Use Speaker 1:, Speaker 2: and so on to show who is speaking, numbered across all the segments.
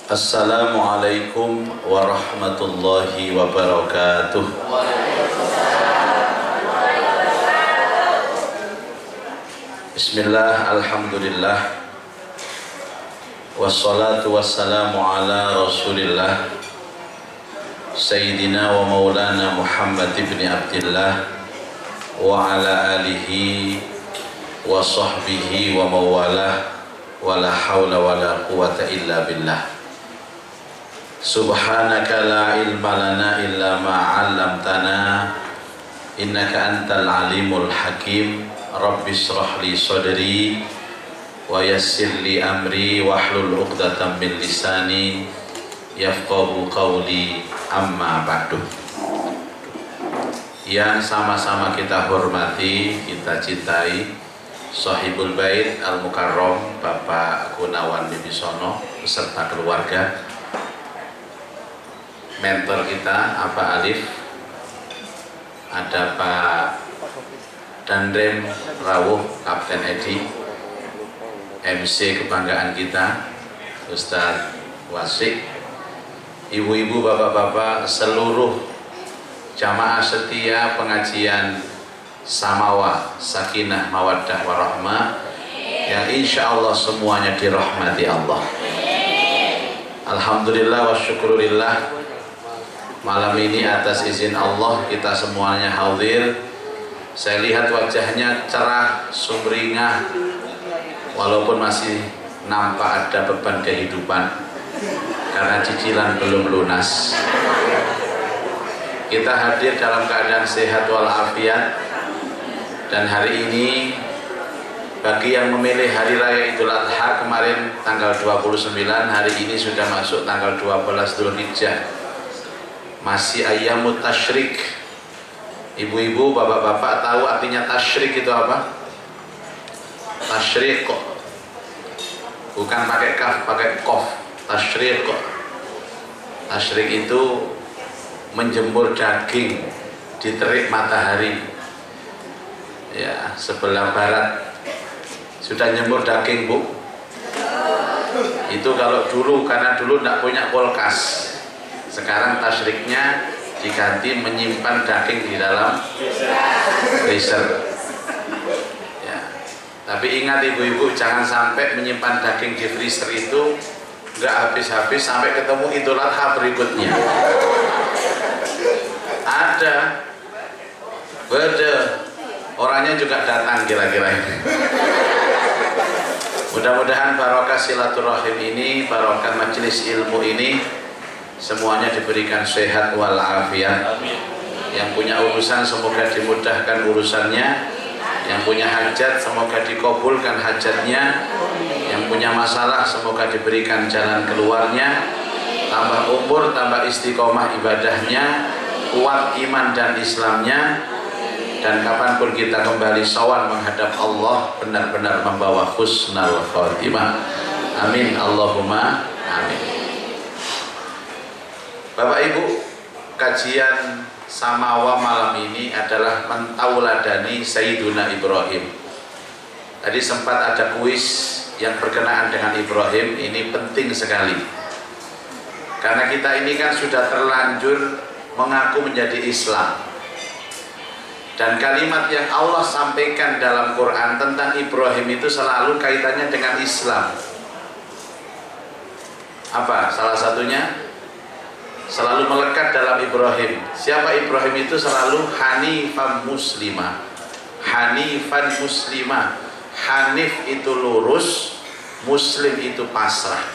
Speaker 1: Assalamualaikum warahmatullahi wabarakatuh. Bismillah, alhamdulillah, wassalatu wassalamu ala rasulillah Sayyidina wa maulana Muhammad ibn Abdillah wa ala alihi wa sahbihi wa mawalah wa la hawla wa la quwata illa billah. Subhanaka la ilma lana illa ma 'allamtana innaka antal alimul hakim. Rabbi shrah li sadri wa yassir li amri wahlul 'uqdatam min lisani yafqahu qawli, amma ba'du. Yang sama-sama kita hormati, kita cintai Sahibul Bait Al-Mukarram Bapak Gunawan Wibisono beserta keluarga, mentor kita Pak Alif, ada Pak Dandrem Rawuh, Kapten Edi, MC kebanggaan kita Ustadz Wasik, ibu-ibu, bapak-bapak, seluruh jamaah setia pengajian Samawa Sakinah Mawaddah Warahmah yang insya Allah semuanya dirahmati Allah. Alhamdulillah wa syukurillah, malam ini atas izin Allah kita semuanya hadir. Saya lihat wajahnya cerah, sumringah, walaupun masih nampak ada beban kehidupan karena cicilan belum lunas. Kita hadir dalam keadaan sehat walafiat, dan hari ini bagi yang memilih hari raya Idul Adha kemarin tanggal 29, hari ini sudah masuk tanggal 12 Dzulhijjah, masih ayyamut tasyrik. Ibu-ibu, bapak-bapak tahu artinya tasyrik itu apa? Tasyrik kok, bukan pakai kaf, pakai kof. Tasyrik kok. Tasyrik itu menjemur daging di terik matahari, ya, sebelah barat. Sudah nyemur daging, Bu? Itu kalau dulu, karena dulu tidak punya kulkas. Sekarang tasyriknya diganti menyimpan daging di dalam freezer, ya. Tapi ingat ibu-ibu, jangan sampai menyimpan daging di freezer itu nggak habis-habis sampai ketemu Idul Adha berikutnya. Ada beda orangnya juga datang kira-kira ini. Mudah-mudahan barokah silaturahim ini, barokah majelis ilmu ini, semuanya diberikan sehat walafiat. Yang punya urusan semoga dimudahkan urusannya, yang punya hajat semoga dikabulkan hajatnya, yang punya masalah semoga diberikan jalan keluarnya, tambah umur, tambah istiqomah ibadahnya, kuat iman dan Islamnya, dan kapanpun kita kembali sowan menghadap Allah benar-benar membawa husnul khotimah. Amin Allahumma amin. Bapak Ibu, kajian Samawa malam ini adalah mentauladani Sayyiduna Ibrahim. Tadi sempat ada kuis yang berkenaan dengan Ibrahim, ini penting sekali. Karena kita ini kan sudah terlanjur mengaku menjadi Islam. Dan kalimat yang Allah sampaikan dalam Quran tentang Ibrahim itu selalu kaitannya dengan Islam. Apa salah satunya? Selalu melekat dalam Ibrahim. Siapa Ibrahim itu? Selalu hanifan muslimah. Hanifan muslimah. Hanif itu lurus, muslim itu pasrah.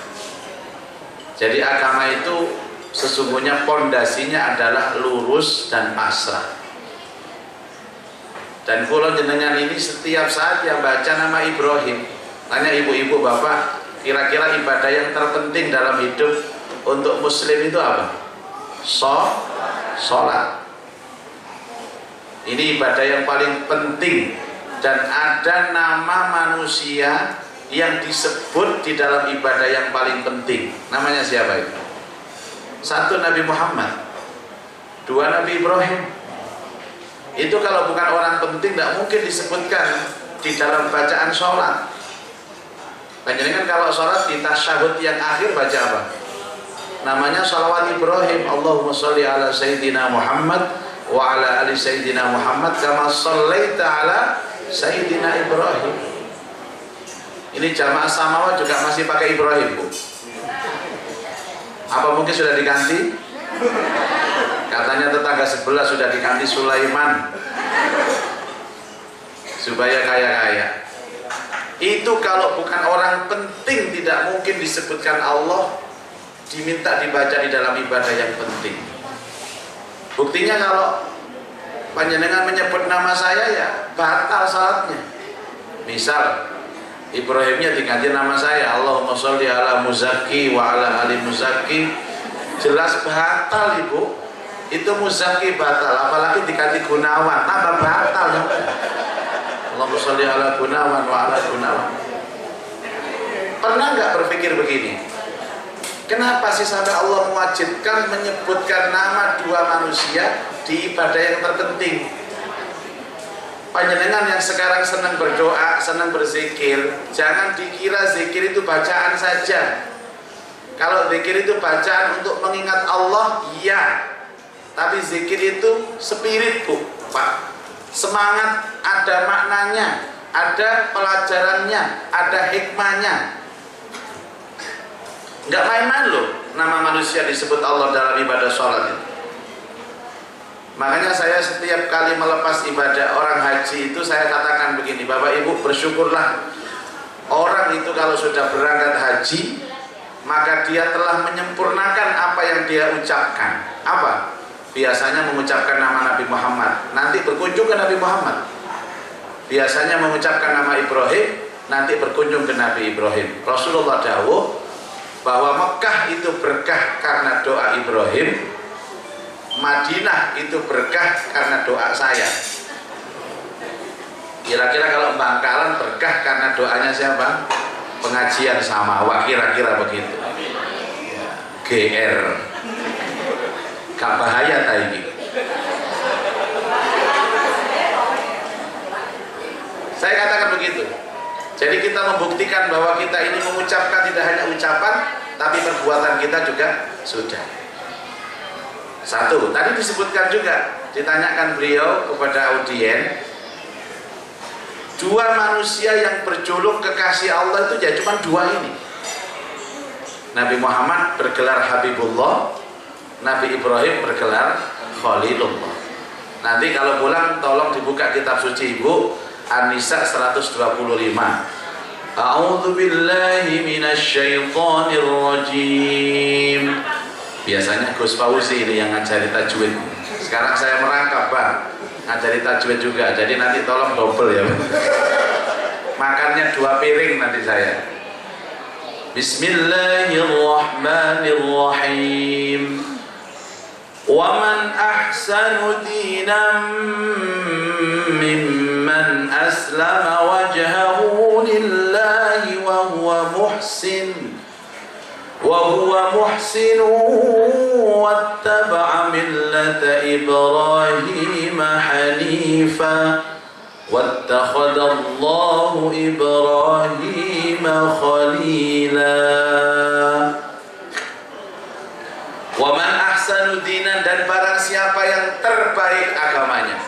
Speaker 1: Jadi agama itu sesungguhnya pondasinya adalah lurus dan pasrah. Dan kula jenengan ini setiap saat yang baca nama Ibrahim, tanya ibu-ibu, bapak, kira-kira ibadah yang terpenting dalam hidup untuk muslim itu apa? Sholat. Ini ibadah yang paling penting, dan ada nama manusia yang disebut di dalam ibadah yang paling penting. Namanya siapa itu? Satu Nabi Muhammad, dua Nabi Ibrahim. Itu kalau bukan orang penting tidak mungkin disebutkan di dalam bacaan sholat. Panjenengan kalau sholat di tasyahud yang akhir baca apa? namanya sholawat Ibrahim. Allahumma sholli ala Sayyidina Muhammad wa ala ali Sayyidina Muhammad kama shallaita ala Sayyidina Ibrahim. Ini jamaah Samawa juga masih pakai Ibrahim, Bu. Apa mungkin sudah diganti? Katanya tetangga sebelah sudah diganti Sulaiman supaya kaya-kaya. Itu kalau bukan orang penting tidak mungkin disebutkan Allah, diminta dibaca di dalam ibadah yang penting. Buktinya kalau panjenengan menyebut nama saya ya batal salatnya. Misal Ibrahimnya diganti nama saya, Allahumma sholli ala Muzaki wa ala ali Muzaki, jelas batal Ibu. Itu Muzaki batal, apalagi diganti Gunawan, tambah batal ya. Allahumma sholli ala Gunawan wa ala Gunawan. Pernah nggak berpikir begini? Kenapa sih sampai Allah mewajibkan menyebutkan nama dua manusia di ibadah yang terpenting? Panjenengan yang sekarang senang berdoa, senang berzikir, jangan dikira zikir itu bacaan saja. Kalau zikir itu bacaan untuk mengingat Allah, iya. Tapi zikir itu spirit, Bu, Pak. Semangat, ada maknanya, ada pelajarannya, ada hikmahnya. Nggak main-main loh nama manusia disebut Allah dalam ibadah sholat itu. Makanya saya setiap kali melepas ibadah orang haji itu saya katakan begini, Bapak Ibu bersyukurlah orang itu kalau sudah berangkat haji maka dia telah menyempurnakan apa yang dia ucapkan. Apa? Biasanya mengucapkan nama Nabi Muhammad, nanti berkunjung ke Nabi Muhammad. Biasanya mengucapkan nama Ibrahim, nanti berkunjung ke Nabi Ibrahim. Rasulullah dawuh bahwa Mekah itu berkah karena doa Ibrahim, Madinah itu berkah karena doa saya. Kira-kira kalau Bangkalan berkah karena doanya siapa? Pengajian sama, wah kira-kira begitu. GR, gak bahaya tadi. Saya katakan begitu. Jadi kita membuktikan bahwa kita ini mengucapkan tidak hanya ucapan, tapi perbuatan kita juga sudah. Satu, tadi disebutkan juga, ditanyakan beliau kepada audien, dua manusia yang berjuluk kekasih Allah itu ya cuma dua ini. Nabi Muhammad bergelar Habibullah, Nabi Ibrahim bergelar Khalilullah. Nanti kalau pulang tolong dibuka kitab suci Ibu, An-Nisa 125. A'udzu billahi minasyaitonir rajim. Biasanya Gus Fauzi ini yang ngajari tajwid. Sekarang saya merangkap, Bang, ngajari tajwid juga. Jadi nanti tolong double ya. Makannya 2 piring nanti saya. Bismillahirrahmanirrahim. Wa man ahsanu dinan mimman aslama wajhahu lillahi wa huwa muhsin wattaba'a millata Ibrahim hanifa wattakhadallahu Ibrahim khalila. Wa man ahsanu dinan, dan barang siapa yang terbaik agamanya,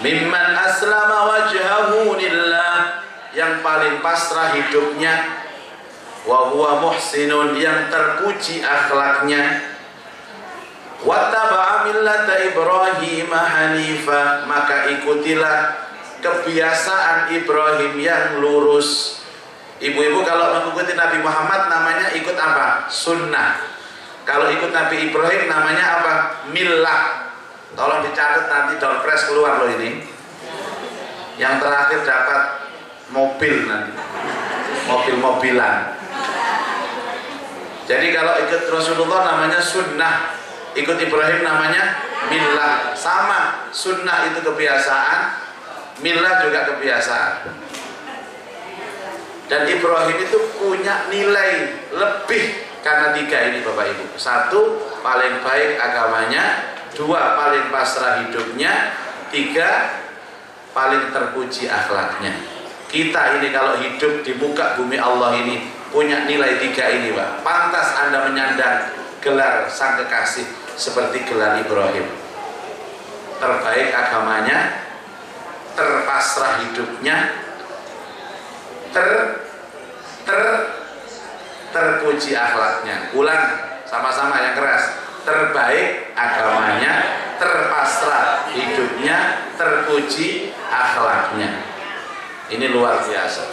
Speaker 1: mimman aslama wajhahu lillah, yang paling pasrah hidupnya, wa huwa muhsinun, yang terpuji akhlaknya, wattaba'a millata Ibrahim hanifa, maka ikutilah kebiasaan Ibrahim yang lurus. Ibu-ibu kalau mengikuti Nabi Muhammad namanya ikut apa? Sunnah. Kalau ikut Nabi Ibrahim namanya apa? Millah. Tolong dicatat nanti doorpress keluar loh ini. Yang terakhir dapat mobil nanti, mobil-mobilan. Jadi kalau ikut Rasulullah namanya sunnah, ikut Ibrahim namanya millah. Sama, sunnah itu kebiasaan, millah juga kebiasaan. Dan Ibrahim itu punya nilai lebih karena 3 ini Bapak Ibu. 1, paling baik agamanya. 2, paling pasrah hidupnya. 3, paling terpuji akhlaknya. Kita ini kalau hidup di muka bumi Allah ini punya nilai 3 ini, Pak. Pantas Anda menyandang gelar sang kekasih seperti gelar Ibrahim. Terbaik agamanya, terpasrah hidupnya, terpuji akhlaknya. Ulang sama-sama yang keras. Terbaik agamanya, terpasrah hidupnya, terpuji akhlaknya. Ini luar biasa.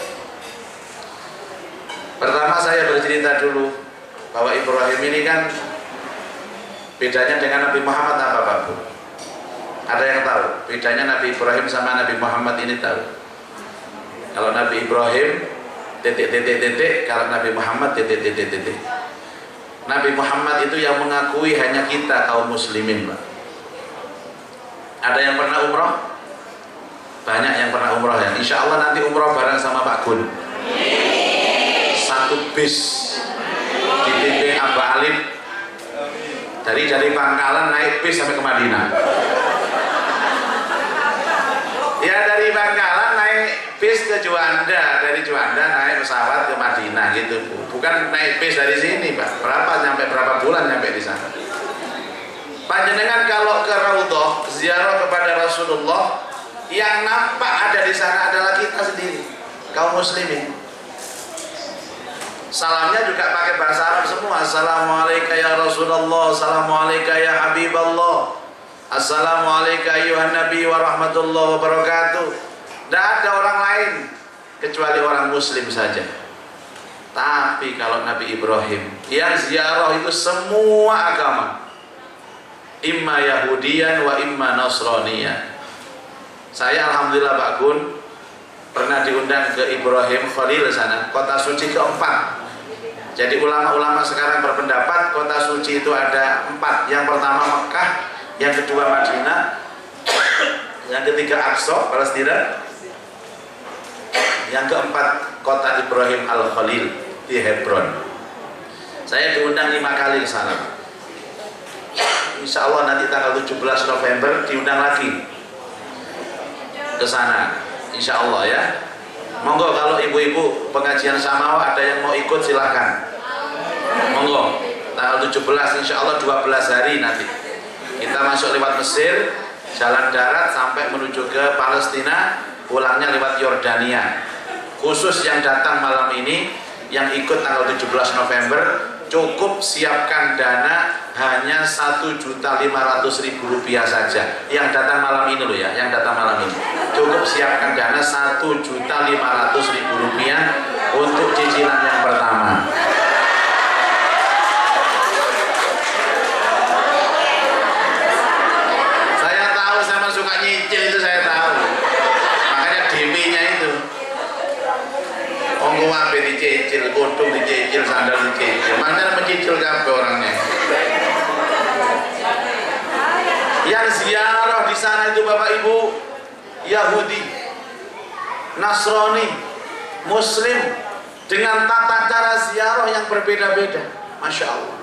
Speaker 1: Pertama saya bercerita dulu bahwa Ibrahim ini kan bedanya dengan Nabi Muhammad apa, Pak Bu? Ada yang tahu bedanya Nabi Ibrahim sama Nabi Muhammad ini tahu? Kalau Nabi Ibrahim titik, kalau Nabi Muhammad titik. Nabi Muhammad itu yang mengakui hanya kita kaum muslimin, Pak. Ada yang pernah umroh? Banyak yang pernah umroh ya. Insya Allah nanti umroh bareng sama Pak Gun. Satu bis dipimpin Abah Alim. Dari Pangkalan naik bis sampai ke Madinah. Ya dari Pangkalan naik bis ke Juanda, dari Juanda naik pesawat ke Madinah gitu, Bu. Bukan naik bis dari sini, Pak. Berapa bulan nyampe di sana. Panjenengan kalau ke Raudhah ziarah kepada Rasulullah, yang nampak ada di sana adalah kita sendiri, kaum muslimin. Salamnya juga pakai bahasa Arab semua. Assalamualaikum ya Rasulullah, assalamualaikum ya Habiballah, assalamualaikum ayuhan Nabi wa rahmatullahi wa barakatuh. Tidak ada orang lain kecuali orang muslim saja. Tapi kalau Nabi Ibrahim yang ziarah itu semua agama, imma Yahudiyan wa imma Nasraniyan. Saya alhamdulillah Pak Gun pernah diundang ke Ibrahim Khalil sana, kota suci keempat. Jadi ulama-ulama sekarang berpendapat kota suci itu ada 4. Yang pertama Mekah, yang kedua Madinah, yang ketiga Aqsa, Palestina, yang keempat kota Ibrahim Al-Khalil di Hebron. Saya diundang 5 kali ke sana. Insya Allah nanti tanggal 17 November diundang lagi ke sana. Insya Allah ya. Monggo kalau ibu-ibu pengajian Samawa ada yang mau ikut silahkan. Monggo. Tanggal 17 insya Allah 12 hari nanti. Kita masuk lewat Mesir, jalan darat sampai menuju ke Palestina, pulangnya lewat Yordania. Khusus yang datang malam ini, yang ikut tanggal 17 November, cukup siapkan dana hanya Rp1.500.000 saja. Yang datang malam ini loh ya, yang datang malam ini. Cukup siapkan dana Rp1.500.000 untuk cicilan yang pertama. Saya tahu sama suka nyicil itu, saya tahu. Makanya DP-nya itu. Ongko ape dicicil, kodong dicicil, sandal dicicil. Mana mencicil kabeh orangnya. Yang ziarah di sana itu Bapak Ibu Yahudi, Nasrani, Muslim dengan tata cara ziarah yang berbeda-beda. Masya Allah.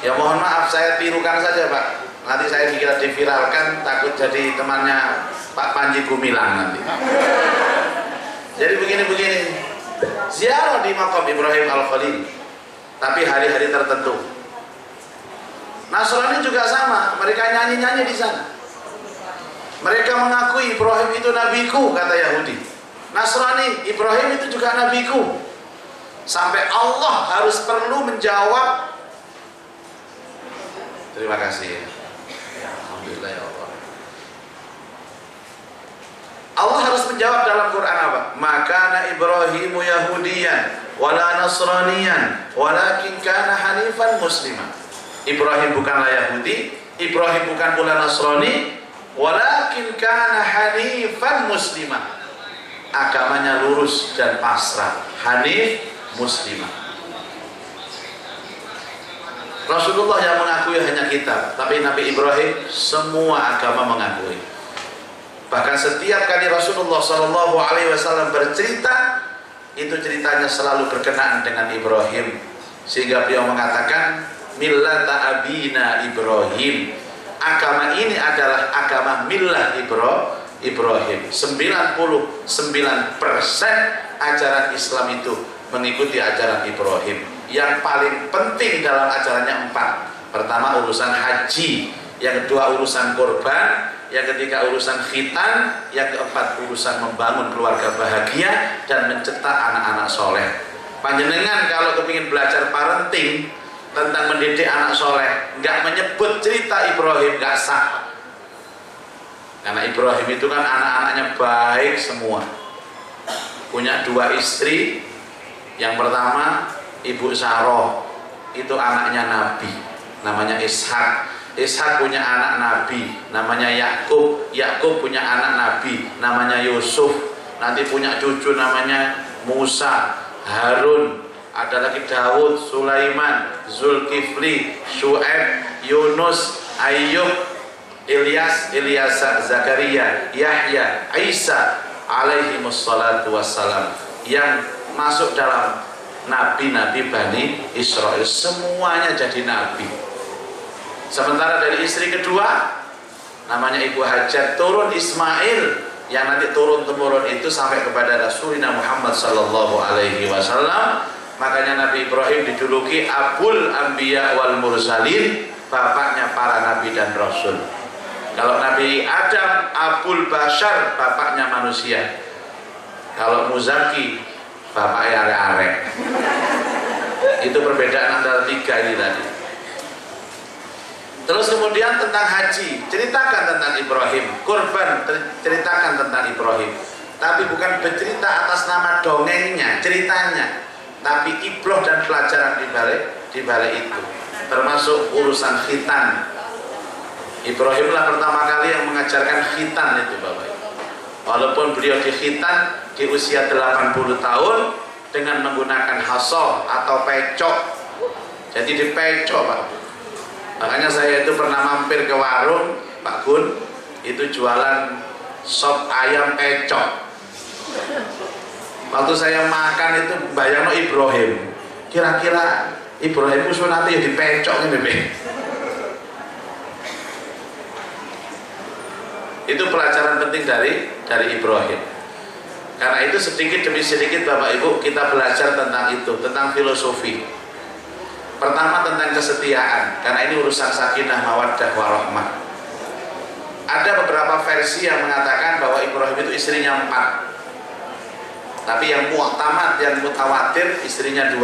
Speaker 1: Ya mohon maaf saya tirukan saja Pak. Nanti saya dikira diviralkan, takut jadi temannya Pak Panji Gumilang nanti. Jadi begini-begini, ziarah di makam Ibrahim Al-Khalil, tapi hari-hari tertentu. Nasrani juga sama, mereka nyanyi-nyanyi di sana. Mereka mengakui Ibrahim itu nabiku, kata Yahudi. Nasrani, Ibrahim itu juga nabiku. Sampai Allah harus perlu menjawab. Terima kasih. Alhamdulillah ya Allah. Allah harus menjawab dalam Quran apa? Maka Ibrahimu Yahudiyan wala Nasraniyan walakin kana hanifan musliman. Ibrahim bukanlah Yahudi, Ibrahim bukan pula Nasrani, walakin kana hanifan musliman. Agamanya lurus dan pasrah. Hanif muslimah. Rasulullah yang mengakui hanya kita, tapi Nabi Ibrahim semua agama mengakui. Bahkan setiap kali Rasulullah SAW bercerita, itu ceritanya selalu berkenaan dengan Ibrahim, sehingga beliau mengatakan millata abina Ibrahim. Agama ini adalah agama millah Ibrahim. 99% ajaran Islam itu mengikuti ajaran Ibrahim. Yang paling penting dalam ajarannya 4. Pertama urusan haji, yang kedua urusan kurban, yang ketiga urusan khitan, yang keempat urusan membangun keluarga bahagia dan mencetak anak-anak soleh. Panjenengan kalau kepingin belajar parenting tentang mendidik anak soleh, nggak menyebut cerita Ibrahim, nggak sah. Karena Ibrahim itu kan anak-anaknya baik semua, punya 2 istri. Yang pertama Ibu Saroh, itu anaknya Nabi, namanya Ishak. Ishak punya anak Nabi, namanya Yakub. Yakub punya anak Nabi, namanya Yusuf. Nanti punya cucu namanya Musa, Harun. Ada lagi Daud, Sulaiman, Zulkifli, Syuaib, Yunus, Ayub, Ilyas, Zakaria, Yahya, Isa alaihi wassalatu wassalam, yang masuk dalam nabi-nabi Bani Israel. Semuanya jadi nabi. Sementara dari istri kedua namanya Ibu Hajar turun Ismail, yang nanti turun-temurun itu sampai kepada Rasulina Muhammad sallallahu alaihi wasallam. Makanya Nabi Ibrahim dijuluki Abul Anbiya wal Mursalin, bapaknya para nabi dan rasul. Kalau Nabi Adam Abul Bashar, bapaknya manusia. Kalau Muzaki, bapaknya arek-arek. Itu perbedaan antara 3 ini tadi. Terus kemudian tentang haji, ceritakan tentang Ibrahim. Kurban, ceritakan tentang Ibrahim. Tapi bukan bercerita atas nama dongengnya, ceritanya, tapi ibroh dan pelajaran di balik itu. Termasuk urusan khitan. Ibrahimlah pertama kali yang mengajarkan khitan itu, Bapak. Walaupun beliau dikhitan di usia 80 tahun dengan menggunakan hasol atau pecok. Jadi dipecok, Pak. Makanya saya itu pernah mampir ke warung Pak Gun, itu jualan sop ayam pecok. Waktu saya makan itu bayangno Ibrahim, kira-kira Ibrahim itu nanti ya dipecok nih. Itu pelajaran penting dari Ibrahim. Karena itu sedikit demi sedikit Bapak Ibu kita belajar tentang itu, tentang filosofi. Pertama tentang kesetiaan, karena ini urusan sakinah mawaddah warahmah. Ada beberapa versi yang mengatakan bahwa Ibrahim itu istrinya 4, tapi yang mu'tamad, yang mutawatir istrinya 2.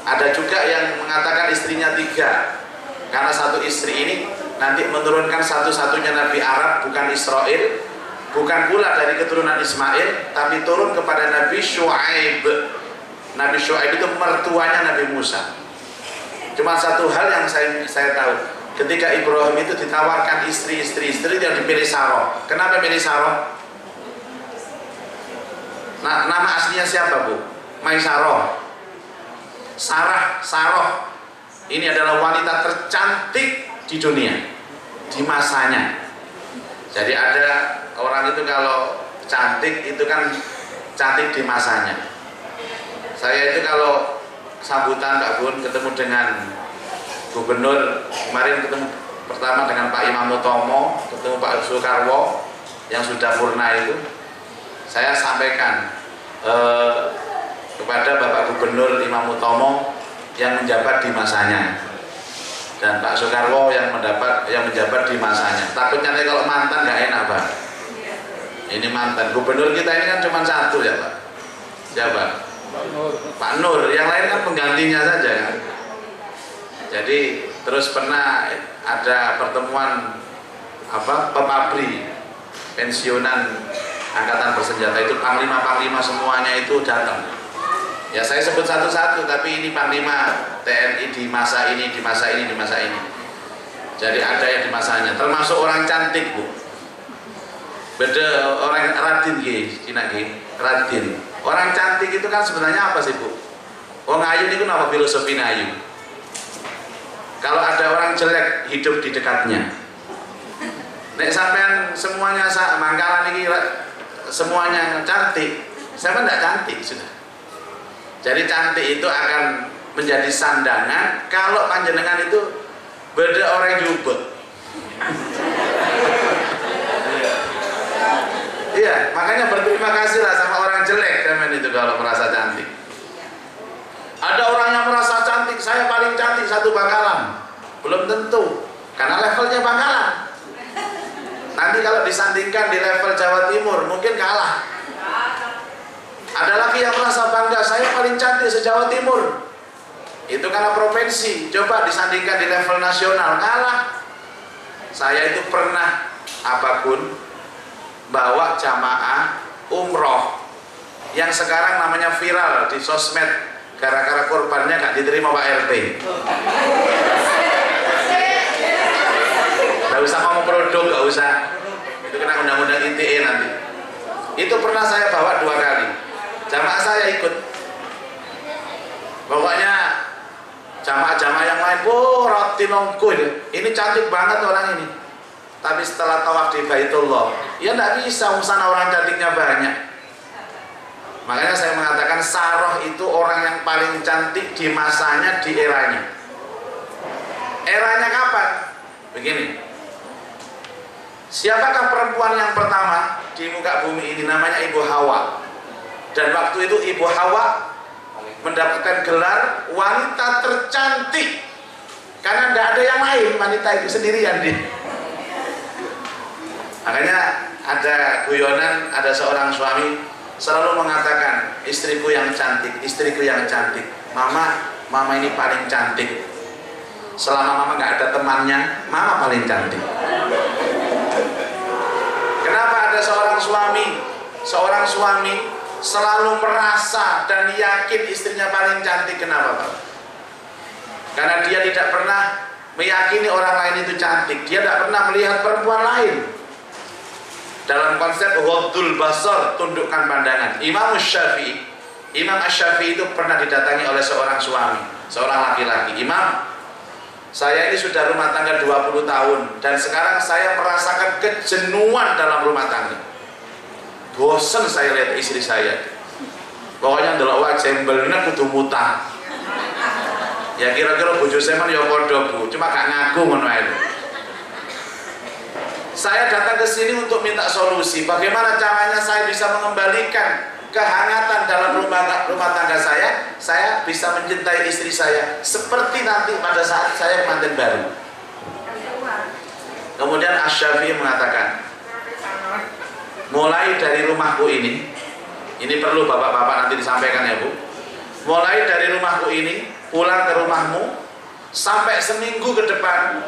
Speaker 1: Ada juga yang mengatakan istrinya 3, karena satu istri ini nanti menurunkan satu-satunya Nabi Arab, bukan Israel, bukan pula dari keturunan Ismail, tapi turun kepada Nabi Syuaib. Nabi Syuaib itu mertuanya Nabi Musa. Cuma satu hal yang saya tahu, ketika Ibrahim itu ditawarkan istri yang dipilih Saroh. Kenapa pilih Saroh? Nah, nama aslinya siapa, Bu? Maisaroh. Saroh. Ini adalah wanita tercantik di dunia di masanya. Jadi ada orang itu kalau cantik itu kan cantik di masanya. Saya itu kalau sambutan Pak Bun ketemu dengan gubernur, kemarin ketemu pertama dengan Pak Imam Utomo, ketemu Pak Soekarwo yang sudah purna itu, saya sampaikan kepada Bapak Gubernur Imam Utomo yang menjabat di masanya, dan Pak Soekarwo yang menjabat di masanya. Takutnya nanti kalau mantan nggak enak, Pak. Ini mantan gubernur kita ini kan cuma 1 ya, Pak. Siapa? Pak Nur, yang lain kan penggantinya saja kan. Jadi terus pernah ada pertemuan pepabri pensiunan angkatan bersenjata itu, panglima semuanya itu datang. Ya saya sebut satu-satu, tapi ini panglima TNI di masa ini, di masa ini. Jadi ada yang di masanya, termasuk orang cantik, Bu. Beda orang Radin Radin. Orang cantik itu kan sebenarnya apa sih, Bu? Wong ayu itu apa filosofi ayu? Kalau ada orang jelek hidup di dekatnya. Nek sampean semuanya mangkalan ini semuanya cantik, saya tidak cantik sudah. Jadi cantik itu akan menjadi sandangan kalau panjenengan itu beda orang jubut. Iya, makanya berterima kasihlah sama orang jelek teman itu kalau merasa cantik. Ada orang yang merasa cantik, saya paling cantik satu Bangkalan. Belum tentu, karena levelnya Bangkalan. Nanti kalau disandingkan di level Jawa Timur mungkin kalah. Ada lagi yang merasa bangga, saya paling cantik se-Jawa Timur. Itu karena provinsi. Coba disandingkan di level nasional, kalah. Saya itu pernah apapun bawa jamaah umroh yang sekarang namanya viral di sosmed gara-gara korbannya nggak diterima Pak RT. Nggak usah ngomong produk, nggak usah. Itu kena undang-undang ITE nanti. Itu pernah saya bawa 2 kali. Jamaah saya ikut. Pokoknya jamaah-jamaah yang lain, roti nongko ini cantik banget orang ini. Tapi setelah tawaf di Baitullah, ya nggak bisa, sana orang cantiknya banyak. Makanya saya mengatakan Saroh itu orang yang paling cantik di masanya, di eranya. Eranya kapan? Begini. Siapakah perempuan yang pertama di muka bumi ini? Namanya Ibu Hawa. Dan waktu itu Ibu Hawa mendapatkan gelar wanita tercantik karena tidak ada yang lain, wanita itu sendirian dia. Makanya ada guyonan, ada seorang suami selalu mengatakan, istriku yang cantik, istriku yang cantik. Mama ini paling cantik. Selama mama nggak ada temannya, mama paling cantik. Kenapa ada seorang suami selalu merasa dan yakin istrinya paling cantik? Kenapa Pak? Karena dia tidak pernah meyakini orang lain itu cantik. Dia tidak pernah melihat perempuan lain. Dalam konsep ghaddul basar, tundukkan pandangan. Imam Asy-Syafi'i itu pernah didatangi oleh seorang suami, seorang laki-laki. Imam, saya ini sudah rumah tangga 20 tahun dan sekarang saya merasakan kejenuhan dalam rumah tangga. Bosan saya lihat istri saya. Pokoknya ndelok wae jembelnya kudu mutah. Ya kira-kira bojo sampean ya padha Bu, cuma gak ngaku ngono ae. Saya datang ke sini untuk minta solusi. Bagaimana caranya saya bisa mengembalikan kehangatan dalam rumah tangga saya bisa mencintai istri saya seperti nanti pada saat saya pengantin baru. Kemudian Asy-Syafi'i mengatakan, mulai dari rumahku ini perlu bapak-bapak nanti disampaikan ya Bu. Mulai dari rumahku ini, pulang ke rumahmu, sampai seminggu ke depan,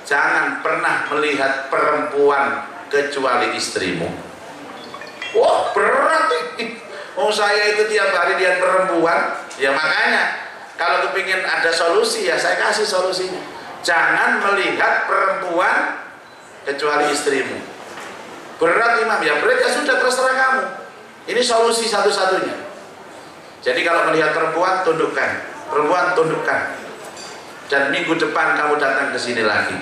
Speaker 1: jangan pernah melihat perempuan kecuali istrimu. Wah berat ini. Oh saya itu tiap hari lihat perempuan. Ya makanya kalau kepingin ada solusi ya saya kasih solusinya. Jangan melihat perempuan kecuali istrimu. Berat Imam, ya berat ya sudah terserah kamu. Ini solusi satu-satunya. Jadi kalau melihat perempuan, tundukkan. Dan minggu depan kamu datang ke sini lagi.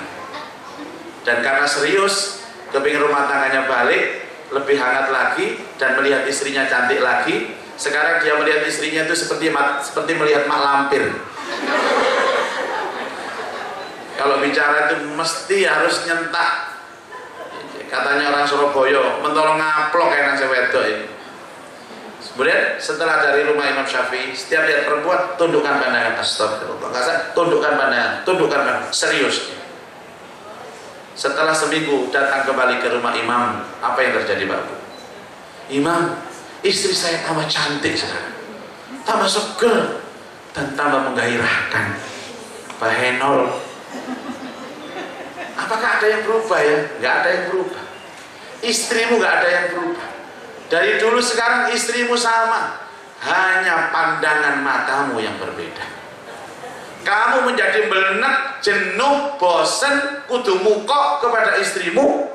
Speaker 1: Dan karena serius, kepingin rumah tangganya balik, lebih hangat lagi, dan melihat istrinya cantik lagi. Sekarang dia melihat istrinya itu seperti melihat mak lampir. Kalau bicara itu mesti harus nyentak. Katanya orang Surabaya, mentolong ngaplok kayak nasi wedok ini. Kemudian setelah dari rumah Imam Syafi'i, setiap lihat perempuan, tundukkan pandangan. Astagfirullah. Tundukkan pandangan, serius. Setelah seminggu datang kembali ke rumah Imam, apa yang terjadi Pak Bu? Imam, istri saya tambah cantik sekarang, tambah seger, dan tambah menggairahkan. Pak Henol, apakah ada yang berubah ya? Nggak ada yang berubah. Istrimu nggak ada yang berubah. Dari dulu sekarang istrimu sama, hanya pandangan matamu yang berbeda. Kamu menjadi melenet, jenuh, bosan, kudu mukok kepada istrimu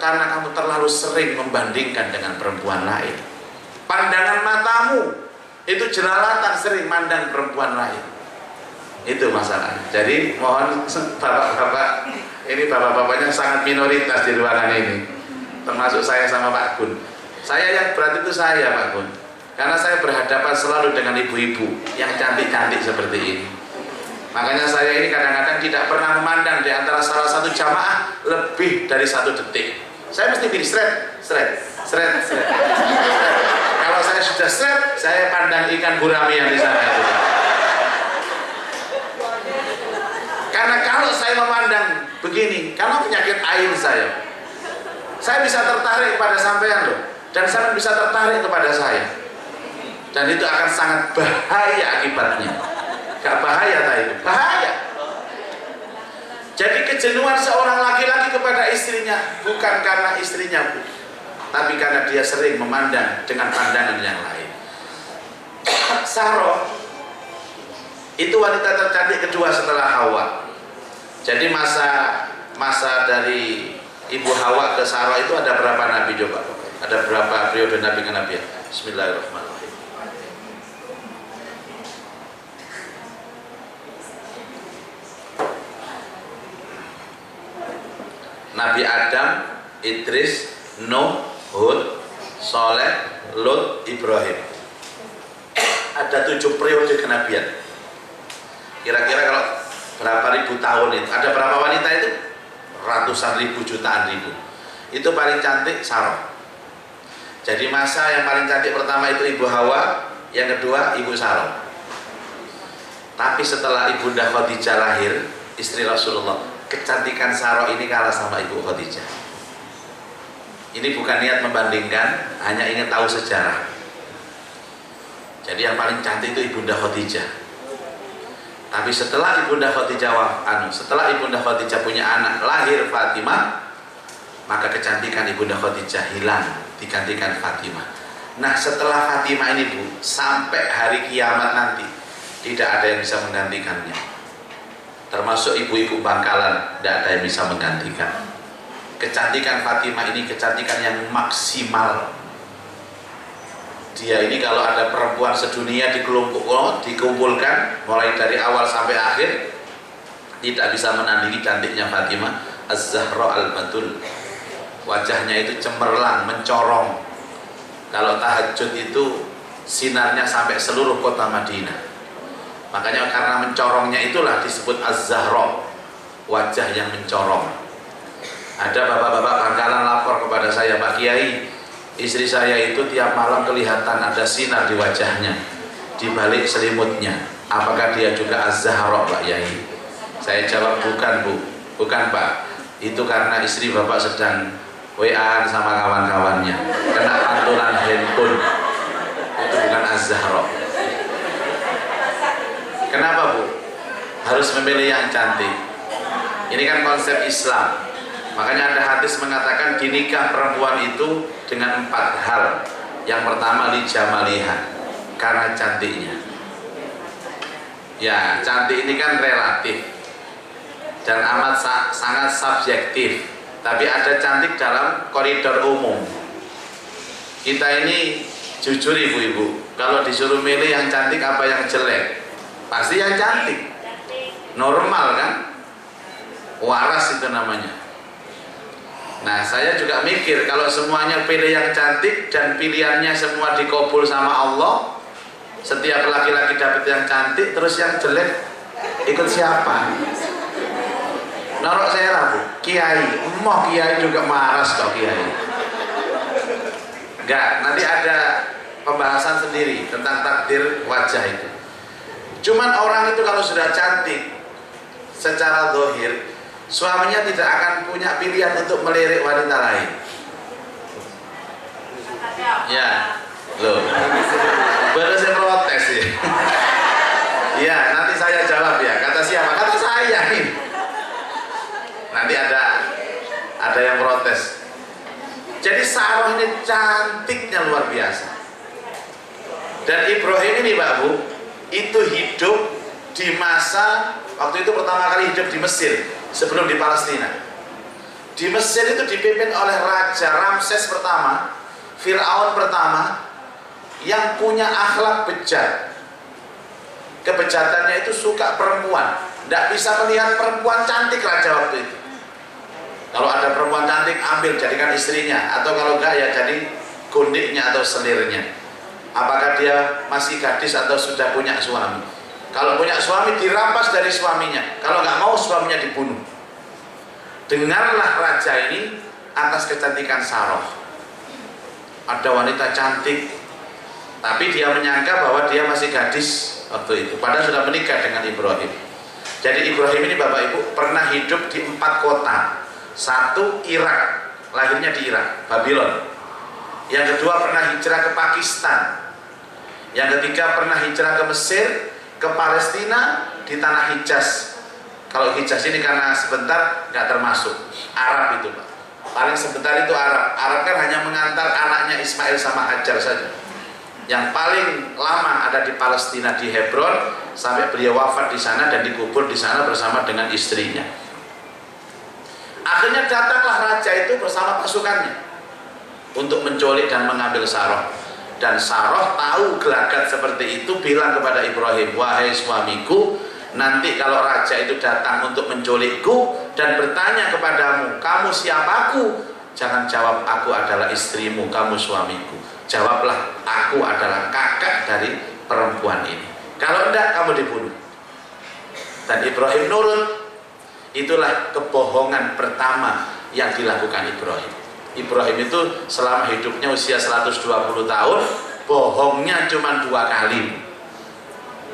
Speaker 1: karena kamu terlalu sering membandingkan dengan perempuan lain. Pandangan matamu itu jelalatan, sering mandang perempuan lain. Itu masalahnya. Jadi mohon bapak-bapak, ini bapak-bapaknya sangat minoritas di ruangan ini, termasuk saya sama Pak Gun. Saya yang berat itu saya Pak Gun, karena saya berhadapan selalu dengan ibu-ibu yang cantik-cantik seperti ini. Makanya saya ini kadang-kadang tidak pernah memandang di antara salah satu jamaah lebih dari 1 detik. Saya mesti pilih seret. saya sudah seret, saya pandang ikan gurami yang di sana itu. Karena kalau saya memandang begini, karena penyakit ain saya bisa tertarik pada sampean loh, dan sampean bisa tertarik kepada saya, dan itu akan sangat bahaya akibatnya. Gak bahaya tadi, bahaya. Jadi kejenuhan seorang laki-laki kepada istrinya bukan karena istrinya, Bu, tapi karena dia sering memandang dengan pandangan yang lain. Sarah itu wanita tercantik kedua setelah Hawa. Jadi masa dari Ibu Hawa ke Sarah itu ada berapa nabi coba? Ada berapa periode nabi ke nabi? Bismillahirrahmanirrahim. Nabi Adam, Idris, Nuh, Hud, Soleh, Lut, Ibrahim. Ada 7 periode kenabian. Kira-kira kalau berapa ribu tahun itu? Ada berapa wanita itu? Ratusan ribu, jutaan ribu. Itu paling cantik Sarah. Jadi masa yang paling cantik pertama itu Ibu Hawa, yang kedua Ibu Sarah. Tapi setelah Ibunda Khadijah lahir, istri Rasulullah, kecantikan Sarah ini kalah sama Ibu Khadijah. Ini bukan niat membandingkan, hanya ingin tahu sejarah. Jadi yang paling cantik itu Ibunda Khadijah. Tapi setelah Ibunda Khadijah punya anak, lahir Fatimah, maka kecantikan Ibunda Khadijah hilang, digantikan Fatimah. Nah, setelah Fatimah ini, Bu, sampai hari kiamat nanti tidak ada yang bisa menggantikannya. Termasuk ibu-ibu Bangkalan, tidak ada yang bisa menggantikan. Kecantikan Fatimah ini kecantikan yang maksimal. Dia ini kalau ada perempuan sedunia dikumpulkan mulai dari awal sampai akhir, tidak bisa menandingi cantiknya Fatimah Az-Zahra Al-Batul. Wajahnya itu cemerlang, mencorong. Kalau tahajud itu sinarnya sampai seluruh kota Madinah. Makanya karena mencorongnya itulah disebut Az-Zahra, wajah yang mencorong. Ada bapak-bapak Bangkalan lapor kepada saya, Pak Kiai, istri saya itu tiap malam kelihatan ada sinar di wajahnya, di balik selimutnya. Apakah dia juga Az-Zahra, Pak Kiai? Saya jawab, bukan, Bu, bukan, Pak. Itu karena istri bapak sedang WA sama kawan-kawannya, kena pantulan handphone. Itu bukan Az-Zahra. Kenapa, Bu? Harus memilih yang cantik. Ini kan konsep Islam. Makanya ada hadis mengatakan dinikah perempuan itu dengan 4 hal. Yang pertama li jamaliha, karena cantiknya. Ya, cantik ini kan relatif dan amat sangat subjektif. Tapi ada cantik dalam koridor umum. Kita ini jujur ibu-ibu, kalau disuruh milih yang cantik apa yang jelek, pasti yang cantik. Normal kan? Waras itu namanya. Nah, saya juga mikir kalau semuanya pilih yang cantik dan pilihannya semua dikabul sama Allah, setiap laki-laki dapat yang cantik, terus yang jelek ikut siapa? Norok saya lah, Bu, Kiai, Kiai juga maras kok Kiai. Enggak, nanti ada pembahasan sendiri tentang takdir wajah itu. Cuman orang itu kalau sudah cantik secara zahir, suaminya tidak akan punya pilihan untuk melirik wanita lain. Ya, loh, baru saya protes ya. Ya, nanti saya jawab ya. Kata siapa? Kata saya ini. Nanti ada yang protes. Jadi Sarah ini cantiknya luar biasa. Dan Ibrahim ini, Pak Bu, itu hidup di masa waktu itu pertama kali hidup di Mesir sebelum di Palestina. Di Mesir itu dipimpin oleh Raja Ramses pertama, Fir'aun pertama, yang punya akhlak bejat. Kebejatannya itu suka perempuan, tidak bisa melihat perempuan cantik raja waktu itu. Kalau ada perempuan cantik, ambil jadikan istrinya, atau kalau enggak ya jadi gundiknya atau selirnya. Apakah dia masih gadis atau sudah punya suami? Kalau punya suami dirampas dari suaminya, kalau nggak mau suaminya dibunuh. Dengarlah raja ini atas kecantikan Sarah. Ada wanita cantik Tapi dia menyangka bahwa dia masih gadis waktu itu, padahal sudah menikah dengan Ibrahim. Jadi Ibrahim ini Bapak Ibu pernah hidup di 4 kota. Satu, Irak, lahirnya di Irak, Babylon. Yang kedua pernah hijrah ke Pakistan. Yang ketiga pernah hijrah ke Mesir, ke Palestina, di tanah Hijaz. Kalau Hijaz ini karena sebentar nggak termasuk, Arab itu Pak. Paling sebentar itu Arab. Arab kan hanya mengantar anaknya Ismail sama Hajar saja. Yang paling lama ada di Palestina, di Hebron, sampai beliau wafat di sana dan dikubur di sana bersama dengan istrinya. Akhirnya datanglah raja itu bersama pasukannya untuk menculik dan mengambil Sarah. Dan Sarah tahu gelagat seperti itu, bilang kepada Ibrahim, wahai suamiku, nanti kalau raja itu datang untuk menculikku dan bertanya kepadamu, kamu siapaku? Jangan jawab aku adalah istrimu, kamu suamiku. Jawablah, aku adalah kakak dari perempuan ini. Kalau enggak, kamu dibunuh. Dan Ibrahim nurut. Itulah kebohongan pertama yang dilakukan Ibrahim. Ibrahim itu selama hidupnya usia 120 tahun, bohongnya cuma 2 kali.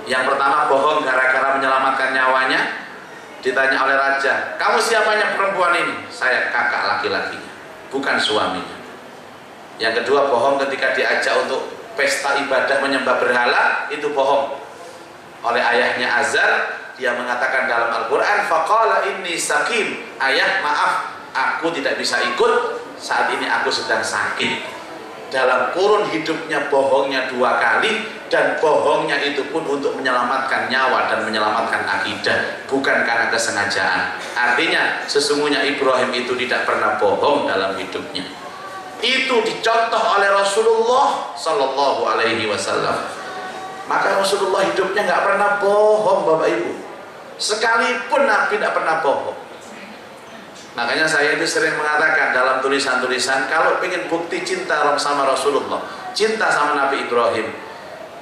Speaker 1: Yang pertama bohong gara-gara menyelamatkan nyawanya. Ditanya oleh raja, kamu siapanya perempuan ini? Saya kakak laki-lakinya, bukan suaminya. Yang kedua bohong ketika diajak untuk pesta ibadah menyembah berhala, itu bohong. Oleh ayahnya Azar, dia mengatakan dalam Al-Quran, faqala inni sakim, ayah maaf, aku tidak bisa ikut, saat ini aku sedang sakit. Dalam kurun hidupnya bohongnya 2 kali, dan bohongnya itu pun untuk menyelamatkan nyawa dan menyelamatkan akidah, bukan karena kesengajaan. Artinya sesungguhnya Ibrahim itu tidak pernah bohong dalam hidupnya. Itu dicontoh oleh Rasulullah Sallallahu Alaihi Wasallam. Maka Rasulullah hidupnya nggak pernah bohong Bapak Ibu. Sekalipun Nabi tidak pernah bohong. Makanya saya itu sering mengatakan dalam tulisan-tulisan, kalau ingin bukti cinta sama Rasulullah, cinta sama Nabi Ibrahim,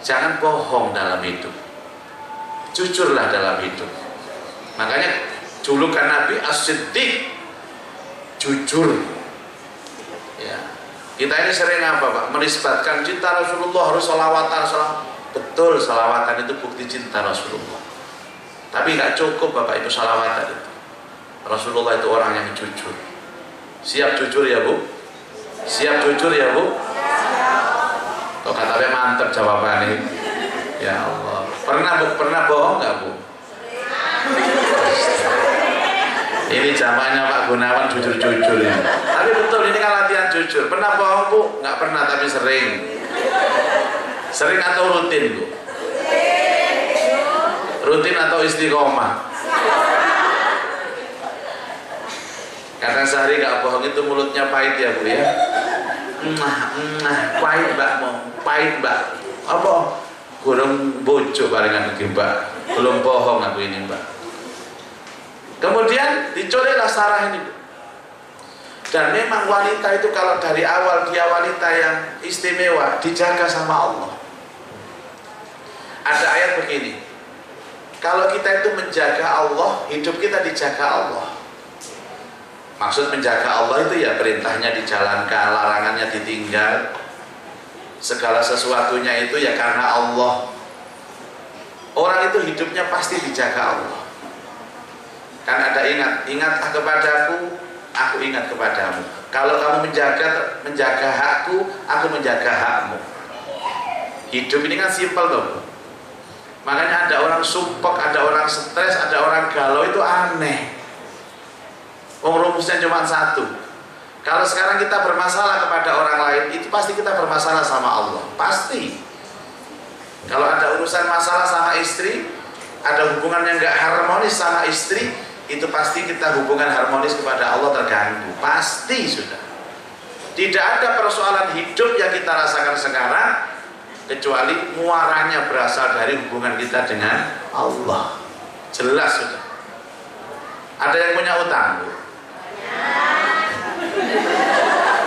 Speaker 1: jangan bohong dalam hidup, jujurlah dalam hidup. Makanya julukan Nabi As-Siddiq, jujur. Ya. Kita ini sering apa Pak? Menisbatkan cinta Rasulullah harus salawatan. Betul, salawatan itu bukti cinta Rasulullah. Tapi nggak cukup Bapak Ibu salawatan itu. Rasulullah itu orang yang jujur. Siap jujur ya Bu? Siap jujur ya Bu? Kok katanya mantep jawabannya. Ya Allah. Pernah bohong nggak Bu? Ini zamannya Pak Gunawan jujur-jujur ya. Tapi betul ini kan latihan jujur. Pernah bohong Bu? Nggak pernah tapi sering. Sering atau rutin Bu? Rutin atau istiqomah? Karena sehari nggak bohong itu mulutnya pahit ya Bu ya. Pahit Mbak, pahit Mbak. Apa? Kurang bojo palingan lagi Mbak. Belum bohong aku ini Mbak. Kemudian dicoreklah Sarah ini. Dan memang wanita itu kalau dari awal dia wanita yang istimewa, dijaga sama Allah. Ada ayat begini, kalau kita itu menjaga Allah, hidup kita dijaga Allah. Maksud menjaga Allah itu ya perintahnya dijalankan, larangannya ditinggal, segala sesuatunya itu ya karena Allah. Orang itu hidupnya pasti dijaga Allah. Kan ada ingatlah kepadaku, aku ingat kepadamu. Kalau kamu menjaga hakku, aku menjaga hakmu. Hidup ini kan simpel dong. Makanya ada orang sumpek, ada orang stres, ada orang galau, itu aneh. Rumusnya cuma satu. Kalau sekarang kita bermasalah kepada orang lain, itu pasti kita bermasalah sama Allah. Pasti. Kalau ada urusan masalah sama istri, ada hubungan yang gak harmonis sama istri, itu pasti kita hubungan harmonis kepada Allah terganggu. Pasti sudah. Tidak ada persoalan hidup yang kita rasakan sekarang kecuali muaranya berasal dari hubungan kita dengan Allah. Jelas sudah. Ada yang punya utang Bu?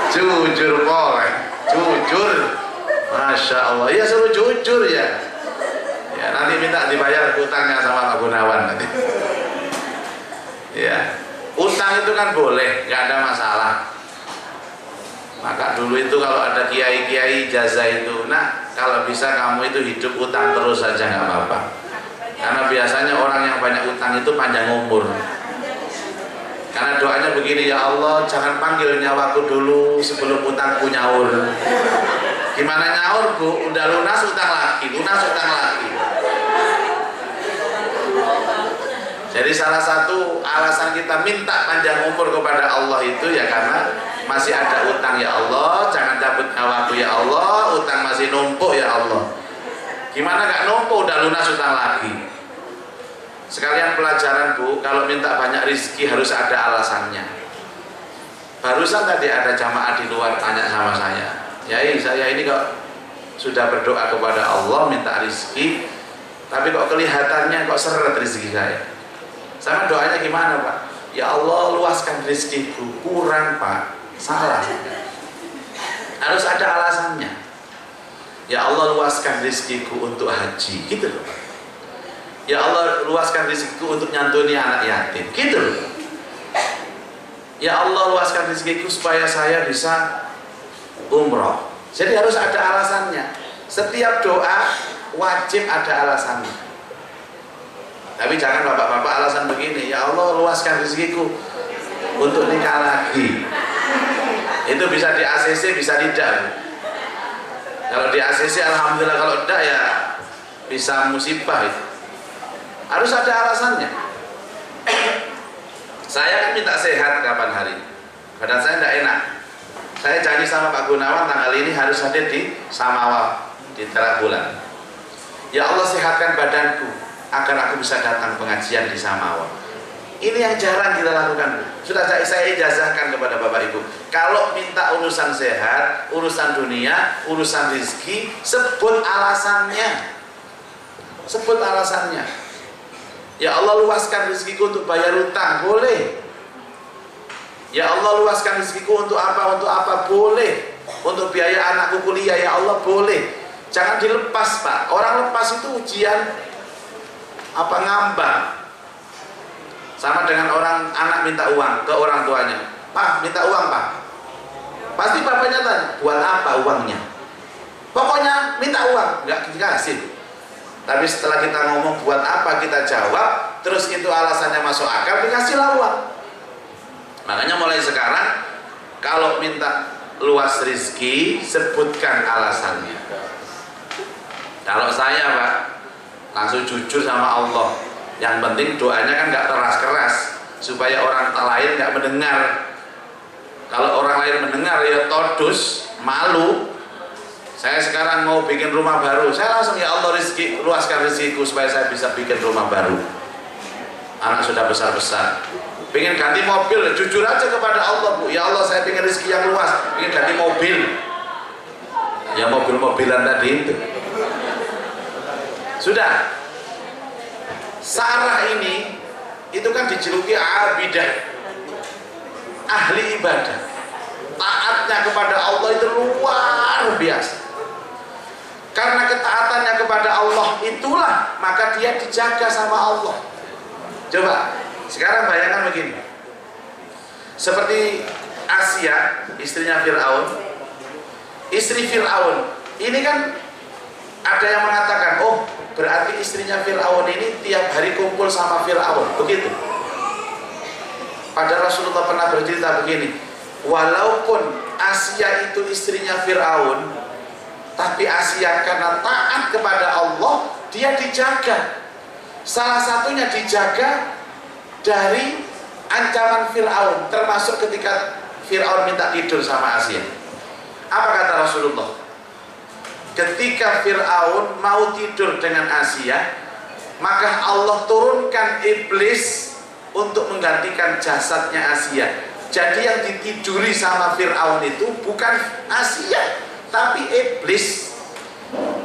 Speaker 1: Jujur boleh, jujur. Masya Allah, ya suruh jujur ya. Ya nanti minta dibayar utangnya sama Pak Gunawan nanti. Ya, utang itu kan boleh, nggak ada masalah. Maka dulu itu kalau ada kiai-kiai jaza itu, nah kalau bisa kamu itu hidup utang terus saja nggak apa-apa. Karena biasanya orang yang banyak utang itu panjang umur. Karena doanya begini, ya Allah jangan panggil nyawaku dulu sebelum utangku nyaur. Gimana nyaur Bu? Udah lunas utang lagi, lunas utang lagi. Jadi salah satu alasan kita minta panjang umur kepada Allah itu ya karena masih ada utang. Ya Allah jangan cabut nyawaku ya Allah, utang masih numpuk ya Allah. Gimana gak numpuk, udah lunas utang lagi. Sekalian pelajaran Bu, kalau minta banyak rezeki harus ada alasannya. Barusan tadi ada jamaah di luar tanya sama saya, Yai saya ini kok sudah berdoa kepada Allah minta rezeki, tapi kok kelihatannya kok seret rezeki saya. Sama doanya gimana Pak? Ya Allah luaskan rezekiku, kurang Pak, salah. Harus ada alasannya. Ya Allah luaskan rezekiku untuk haji, gitu loh Pak. Ya Allah luaskan rezekiku untuk nyantuni anak yatim, gitu loh. Ya Allah luaskan rezekiku supaya saya bisa umroh. Jadi harus ada alasannya. Setiap doa wajib ada alasannya. Tapi jangan bapak-bapak alasan begini, ya Allah luaskan rezekiku untuk nikah lagi. Itu bisa di ACC, bisa tidak. Kalau di ACC alhamdulillah, kalau tidak ya bisa musibah itu. Harus ada alasannya. Saya kan minta sehat kapan hari. Badan saya tidak enak. Saya janji sama Pak Gunawan tanggal ini harus hadir di Samawa di Terak Bulan. Ya Allah sehatkan badanku agar aku bisa datang pengajian di Samawa. Ini yang jarang kita lakukan. Sudah saya ijazahkan kepada Bapak Ibu. Kalau minta urusan sehat, urusan dunia, urusan rezeki, sebut alasannya. Sebut alasannya. Ya Allah luaskan rezekiku untuk bayar utang, boleh. Ya Allah luaskan rezekiku untuk apa, boleh. Untuk biaya anakku kuliah, ya Allah boleh. Jangan dilepas Pak. Orang lepas itu ujian ngambang. Sama dengan orang anak minta uang ke orang tuanya. Pak minta uang Pak. Pasti bapaknya tanya, buat apa uangnya? Pokoknya minta uang, nggak dikasih. Tapi setelah kita ngomong buat apa kita jawab, terus itu alasannya masuk akal, dikasihlah uang. Makanya mulai sekarang kalau minta luas rezeki, sebutkan alasannya. Kalau saya Pak, langsung jujur sama Allah. Yang penting doanya kan nggak keras-keras, supaya orang lain nggak mendengar. Kalau orang lain mendengar ya todus, malu. Saya sekarang mau bikin rumah baru, saya langsung ya Allah rezeki, luaskan rezekiku supaya saya bisa bikin rumah baru. Anak sudah besar-besar, pengen ganti mobil, jujur aja kepada Allah Bu. Ya Allah saya pengen rezeki yang luas, pengen ganti mobil. Ya mobil-mobilan tadi itu. Sudah. Sarah ini itu kan dijuluki abidah, ahli ibadah. Taatnya kepada Allah itu luar biasa. Karena ketaatannya kepada Allah itulah maka dia dijaga sama Allah. Coba sekarang bayangkan begini, seperti Asia istrinya Fir'aun. Istri Fir'aun ini kan ada yang mengatakan, oh berarti istrinya Fir'aun ini tiap hari kumpul sama Fir'aun, begitu. Padahal Rasulullah pernah bercerita begini, walaupun Asia itu istrinya Fir'aun, tapi Asia karena taat kepada Allah, dia dijaga. Salah satunya dijaga dari ancaman Fir'aun, termasuk ketika Fir'aun minta tidur sama Asia. Apa kata Rasulullah? Ketika Fir'aun mau tidur dengan Asia, maka Allah turunkan iblis untuk menggantikan jasadnya Asia. Jadi yang ditiduri sama Fir'aun itu bukan Asia, tapi iblis.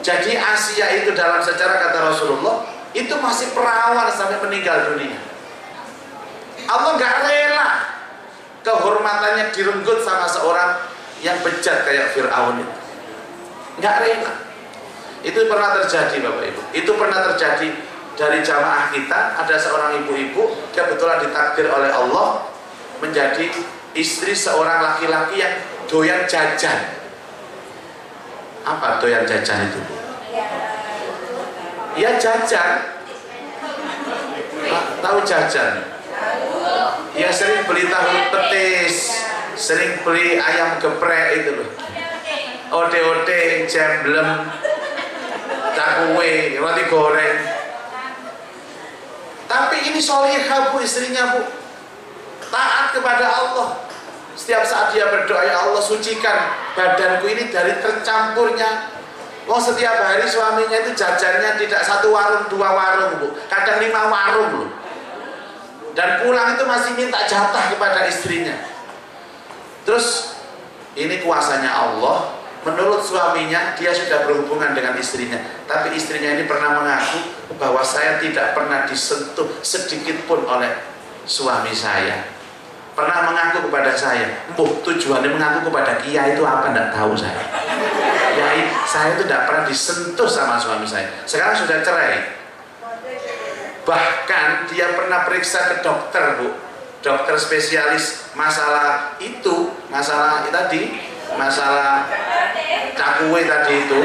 Speaker 1: Jadi Asia itu dalam sejarah kata Rasulullah itu masih perawan sampai meninggal dunia. Allah nggak rela kehormatannya direnggut sama seorang yang bejat kayak Fir'aun itu. Nggak rela. Itu pernah terjadi Bapak Ibu. Itu pernah terjadi dari jamaah kita. Ada seorang ibu-ibu kebetulan ditakdir oleh Allah menjadi istri seorang laki-laki yang doyan jajan. Apa doyan jajan itu, Bu? Ya jajan. Tahu jajan? Ya sering beli tahu petis, sering beli ayam geprek itu loh. Ode-ode, jemblem, cakwe, roti goreng. Tapi ini solehah, Bu, istrinya, Bu. Taat kepada Allah. Setiap saat dia berdoa, ya Allah sucikan badanku ini dari tercampurnya. Setiap hari suaminya itu jajannya tidak 1 warung 2 warung, Bu, kadang 5 warung loh. Dan pulang itu masih minta jatah kepada istrinya. Terus ini kuasanya Allah. Menurut suaminya dia sudah berhubungan dengan istrinya, tapi istrinya ini pernah mengaku bahwa saya tidak pernah disentuh sedikit pun oleh suami saya. Pernah mengaku kepada saya, tujuannya mengaku kepada kiai itu apa, tidak tahu saya. Kiai, saya itu tidak pernah disentuh sama suami saya. Sekarang sudah cerai. Bahkan dia pernah periksa ke dokter, Bu, dokter spesialis masalah itu, masalah cakwe tadi itu.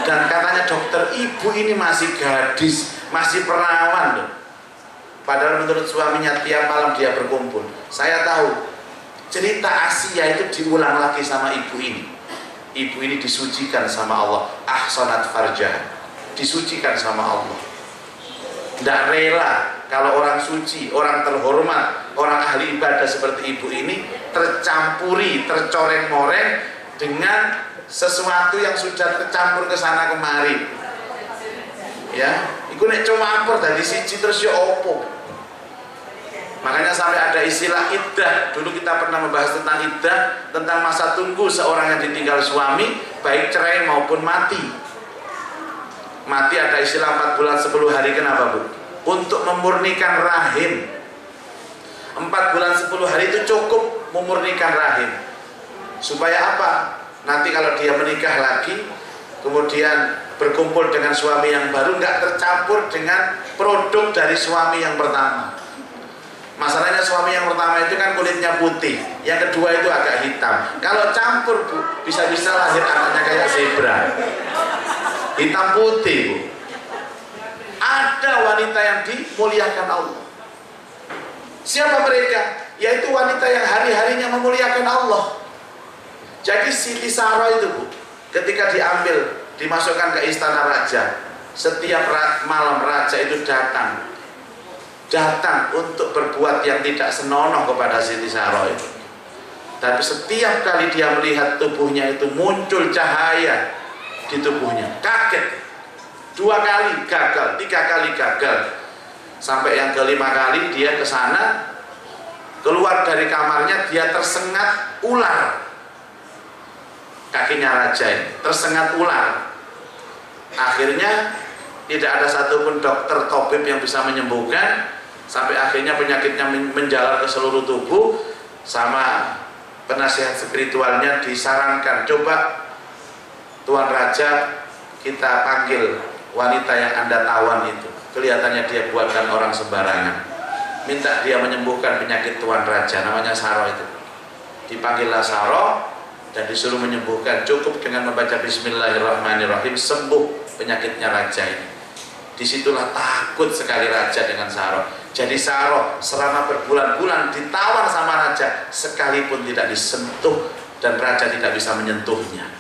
Speaker 1: Dan katanya dokter, ibu ini masih gadis, masih perawan loh. Padahal menurut suaminya tiap malam dia berkumpul. Saya tahu cerita Asia itu diulang lagi sama ibu ini. Ibu ini disucikan sama Allah, ahsanat farjah, disucikan sama Allah. Tidak rela kalau orang suci, orang terhormat, orang ahli ibadah seperti ibu ini tercampuri, tercoreng-moreng dengan sesuatu yang sudah tercampur ke sana kemari. Ya, iku nek campur dari siji terus ya opo. Makanya sampai ada istilah iddah. Dulu kita pernah membahas tentang iddah, tentang masa tunggu seorang yang ditinggal suami, baik cerai maupun mati. Mati ada istilah 4 bulan 10 hari. Kenapa, Bu? Untuk memurnikan rahim. 4 bulan 10 hari itu cukup memurnikan rahim. Supaya apa? Nanti kalau dia menikah lagi, kemudian berkumpul dengan suami yang baru, nggak tercampur dengan produk dari suami yang pertama. Masalahnya suami yang pertama itu kan kulitnya putih, yang kedua itu agak hitam. Kalau campur, Bu, bisa-bisa lahir anaknya kayak zebra, hitam putih, Bu. Ada wanita yang dimuliakan Allah. Siapa mereka? Yaitu wanita yang hari-harinya memuliakan Allah. Jadi Siti Sarah itu, Bu, ketika diambil, dimasukkan ke istana raja, setiap malam raja itu datang untuk berbuat yang tidak senonoh kepada Siti Sarah itu. Tapi setiap kali dia melihat tubuhnya itu muncul cahaya di tubuhnya, kaget. 2 kali gagal, 3 kali gagal, sampai yang kelima kali dia ke sana, keluar dari kamarnya, dia tersengat ular. Kakinya raja ini tersengat ular. Akhirnya tidak ada satupun dokter tabib yang bisa menyembuhkan, sampai akhirnya penyakitnya menjalar ke seluruh tubuh. Sama penasihat spiritualnya disarankan, coba Tuan Raja, kita panggil wanita yang Anda tawan itu, kelihatannya dia bukan orang sembarangan, minta dia menyembuhkan penyakit Tuan Raja, namanya Sarah itu. Dipanggillah Sarah dan disuruh menyembuhkan. Cukup dengan membaca Bismillahirrahmanirrahim, sembuh penyakitnya raja ini. Disitulah takut sekali raja dengan Sarah. Jadi Sarah selama berbulan-bulan ditawan sama raja, sekalipun tidak disentuh, dan raja tidak bisa menyentuhnya.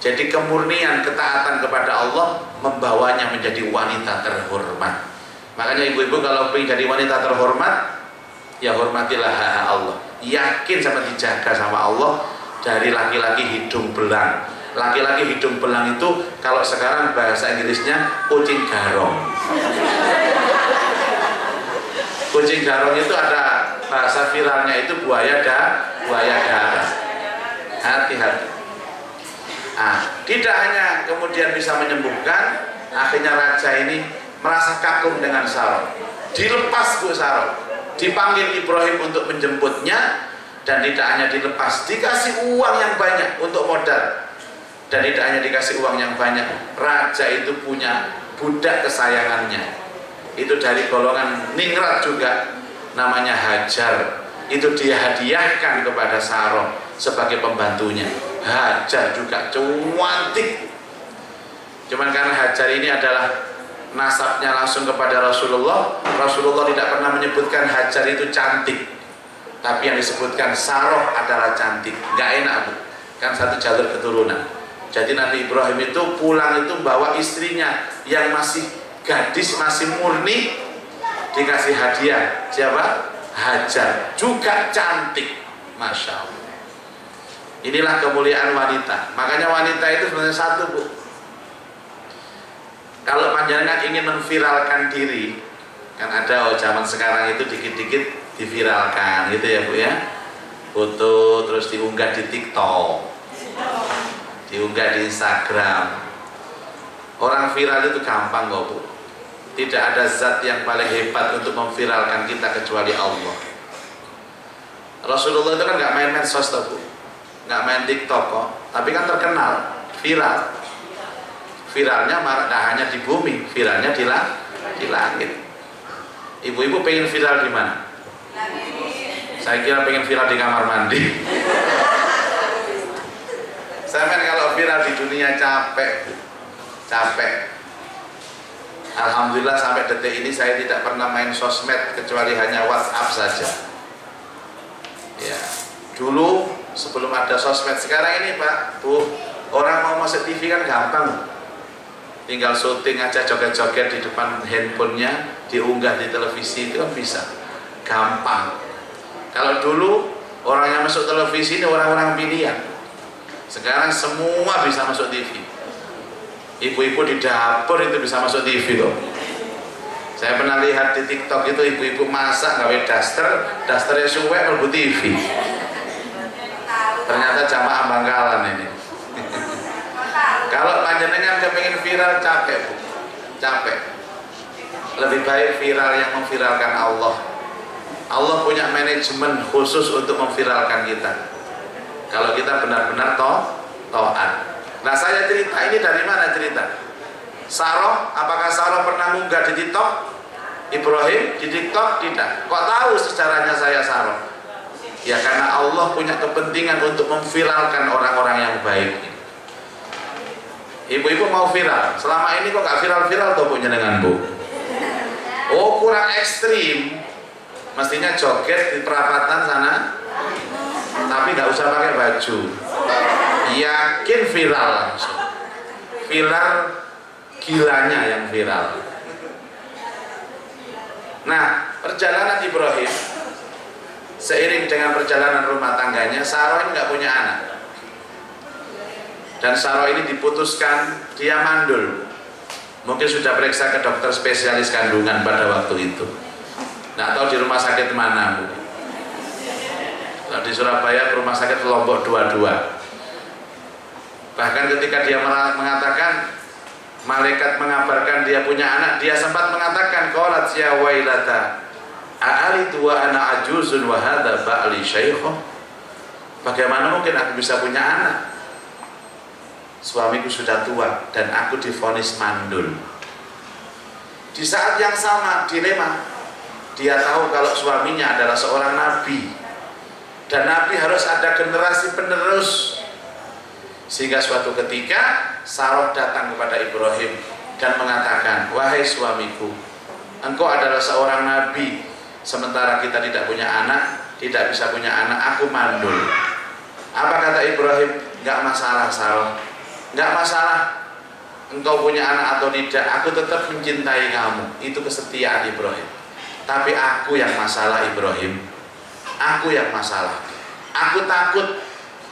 Speaker 1: Jadi kemurnian ketaatan kepada Allah membawanya menjadi wanita terhormat. Makanya ibu-ibu kalau ingin jadi wanita terhormat, ya hormatilah Allah. Yakin sama dijaga sama Allah dari laki-laki hidung belang. Laki-laki hidung belang itu kalau sekarang bahasa Inggrisnya kucing garong. Kucing garong itu ada bahasa viralnya itu buaya darat. Hati-hati. Tidak hanya kemudian bisa menyembuhkan, akhirnya raja ini merasa kagum dengan Sarah. Dilepas Bu Sarah, dipanggil Ibrahim untuk menjemputnya, dan tidak hanya dilepas, dikasih uang yang banyak untuk modal. Dan tidak hanya dikasih uang yang banyak, raja itu punya budak kesayangannya, itu dari golongan ningrat juga, namanya Hajar. Itu dia hadiahkan kepada Sarah sebagai pembantunya. Hajar juga cantik. Cuman karena Hajar ini adalah nasabnya langsung kepada Rasulullah, Rasulullah tidak pernah menyebutkan Hajar itu cantik, tapi yang disebutkan Saroh adalah cantik. Gak enak, Bu, kan satu jalur keturunan. Jadi Nabi Ibrahim itu pulang itu bawa istrinya yang masih gadis, masih murni, dikasih hadiah. Siapa? Hajar, juga cantik. Masya Allah. Inilah kemuliaan wanita. Makanya wanita itu sebenarnya satu, Bu. Kalau panjenengan ingin memviralkan diri, kan ada zaman sekarang itu dikit-dikit diviralkan gitu ya, Bu ya. Foto terus diunggah di TikTok, diunggah di Instagram. Orang viral itu gampang kok, Bu. Tidak ada zat yang paling hebat untuk memviralkan kita kecuali Allah. Rasulullah itu kan nggak main medsos, Bu, nggak main TikTok kok, tapi kan terkenal, viral. Viralnya tidak hanya di bumi, viralnya di langit. Ibu-ibu pengen viral di mana? Saya kira pengen viral di kamar mandi. Saya kan kalau viral di dunia capek, capek. Alhamdulillah sampai detik ini saya tidak pernah main sosmed kecuali hanya WhatsApp saja. Ya, dulu sebelum ada sosmed, sekarang ini Pak, Bu, orang mau masuk TV kan gampang, tinggal syuting aja, joget-joget di depan handphonenya, diunggah di televisi, itu kan bisa, gampang. Kalau dulu orang yang masuk televisi ini orang-orang pilihan, sekarang semua bisa masuk TV. Ibu-ibu di dapur itu bisa masuk TV loh. Saya pernah lihat di TikTok itu ibu-ibu masak gawe dasternya suwe mlebu TV. Ternyata jamaah Bangkalan ini. Kalau panjenengan kepengen viral, capek, Bu. Capek. Lebih baik viral yang memviralkan Allah. Allah punya manajemen khusus untuk memviralkan kita. Kalau kita benar-benar taat. Nah, saya cerita ini dari mana cerita? Saroh, apakah Saroh pernah munggah di TikTok? Ibrahim di TikTok? Tidak. Kok tahu sejarahnya saya Saroh? Ya karena Allah punya kepentingan untuk memviralkan orang-orang yang baik. Ibu-ibu mau viral, selama ini kok gak viral-viral tuh punya dengan Bu? Oh, kurang ekstrim. Mestinya joget di perapatan sana, tapi gak usah pakai baju. Yakin viral langsung. Viral, gilanya yang viral. Nah, perjalanan Ibrahim seiring dengan perjalanan rumah tangganya, Saroh ini nggak punya anak. Dan Saroh ini diputuskan dia mandul. Mungkin sudah periksa ke dokter spesialis kandungan pada waktu itu. Nggak tahu di rumah sakit mana, Bu. Kalau di Surabaya rumah sakit Lombok 22. Bahkan ketika dia mengatakan, malaikat mengabarkan dia punya anak, dia sempat mengatakan, qalat ya wailata a'alidu wa ana ajuzun wa hadha ba'li syaikh. Bagaimana mungkin aku bisa punya anak? Suamiku sudah tua dan aku divonis mandul. Di saat yang sama dilema. Dia tahu kalau suaminya adalah seorang nabi. Dan nabi harus ada generasi penerus. Sehingga suatu ketika Saroh datang kepada Ibrahim dan mengatakan, wahai suamiku, engkau adalah seorang nabi, sementara kita tidak punya anak, tidak bisa punya anak, aku mandul. Apa kata Ibrahim? Enggak masalah Saroh, enggak masalah engkau punya anak atau tidak, aku tetap mencintai kamu. Itu kesetiaan Ibrahim. Tapi aku yang masalah Ibrahim, aku yang masalah. Aku takut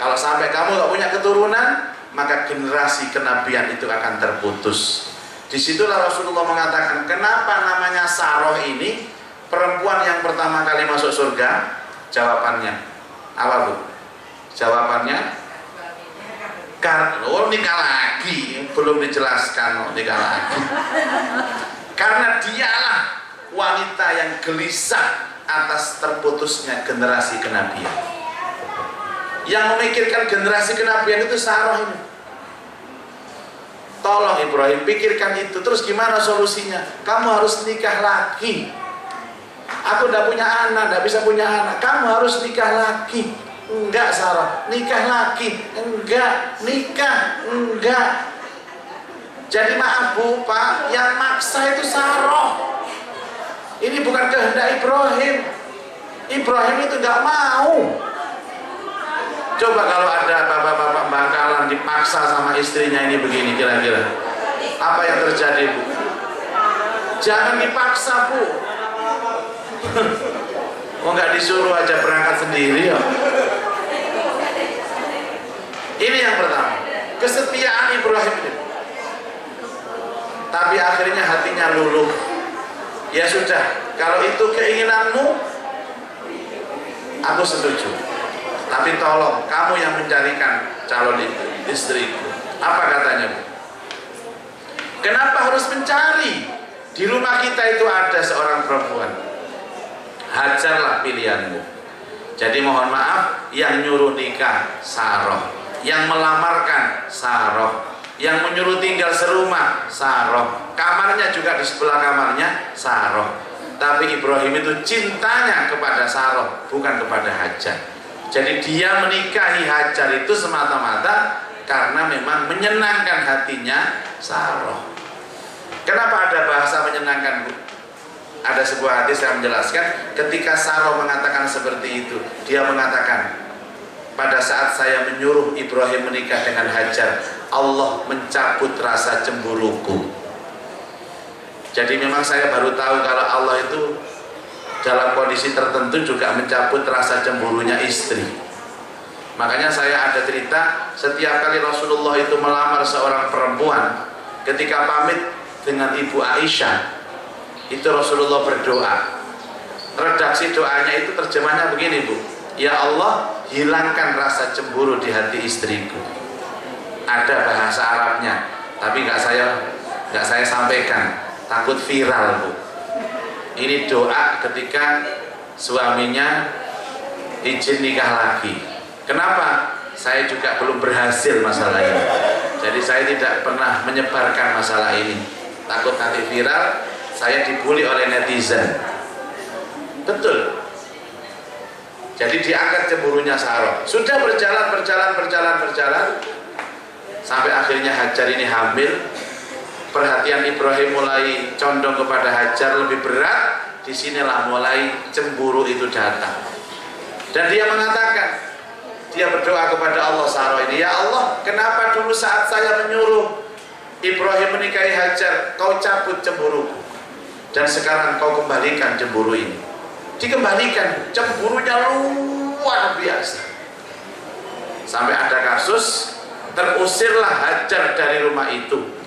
Speaker 1: kalau sampai kamu gak punya keturunan, maka generasi kenabian itu akan terputus. Disitulah Rasulullah mengatakan, kenapa namanya Saroh ini perempuan yang pertama kali masuk surga? Jawabannya apa, Bu? Jawabannya karena nikah lagi, belum dijelaskan nikah lagi. Karena dialah wanita yang gelisah atas terputusnya generasi kenabian. Yang memikirkan generasi kenabian itu Saroh ini. Tolong Ibrahim pikirkan itu. Terus gimana solusinya? Kamu harus nikah lagi. Aku tidak punya anak, tidak bisa punya anak. Kamu harus nikah lagi. Enggak Sarah. Nikah lagi? Enggak. Nikah? Enggak. Jadi maaf Bu, Pak, yang maksa itu Sarah. Ini bukan kehendak Ibrahim. Ibrahim itu enggak mau. Coba kalau ada bapak-bapak bangkalan dipaksa sama istrinya ini begini kira-kira, apa yang terjadi Bu? Jangan dipaksa Bu. Oh nggak disuruh aja berangkat sendiri ya. Ini yang pertama, kesetiaan Ibrahim ini. Tapi akhirnya hatinya luluh. Ya sudah, kalau itu keinginanmu, aku setuju. Tapi tolong kamu yang mencarikan calon istriku. Apa katanya Bu? Kenapa harus mencari? Di rumah kita itu ada seorang perempuan. Hajarlah pilihanmu. Jadi mohon maaf, yang nyuruh nikah Sarah, yang melamarkan Sarah, yang menyuruh tinggal serumah Sarah, kamarnya juga di sebelah kamarnya Sarah. Tapi Ibrahim itu cintanya kepada Sarah, bukan kepada Hajar. Jadi dia menikahi Hajar itu semata-mata karena memang menyenangkan hatinya Sarah. Kenapa ada bahasa menyenangkan Bu? Ada sebuah hadis yang menjelaskan ketika Sarah mengatakan seperti itu, dia mengatakan, pada saat saya menyuruh Ibrahim menikah dengan Hajar, Allah mencabut rasa cemburuku. Jadi memang saya baru tahu kalau Allah itu dalam kondisi tertentu juga mencabut rasa cemburunya istri. Makanya saya ada cerita, setiap kali Rasulullah itu melamar seorang perempuan, ketika pamit dengan Ibu Aisyah, itu Rasulullah berdoa. Redaksi doanya itu terjemahnya begini Bu, ya Allah, hilangkan rasa cemburu di hati istriku. Ada bahasa Arabnya, tapi nggak saya sampaikan, takut viral Bu. Ini doa ketika suaminya izin nikah lagi. Kenapa? Saya juga belum berhasil masalah ini. Jadi saya tidak pernah menyebarkan masalah ini. Takut nanti viral, saya dibully oleh netizen. Betul. Jadi diangkat cemburunya Sarah. Sudah berjalan sampai akhirnya Hajar ini hamil. Perhatian Ibrahim mulai condong kepada Hajar lebih berat. Disinilah mulai cemburu itu datang. Dan dia mengatakan, dia berdoa kepada Allah Sarah ini, ya Allah, kenapa dulu saat saya menyuruh Ibrahim menikahi Hajar, kau cabut cemburuku, dan sekarang kau kembalikan cemburu ini. Dikembalikan, cemburunya luar biasa. Sampai ada kasus terusirlah Hajar dari rumah itu.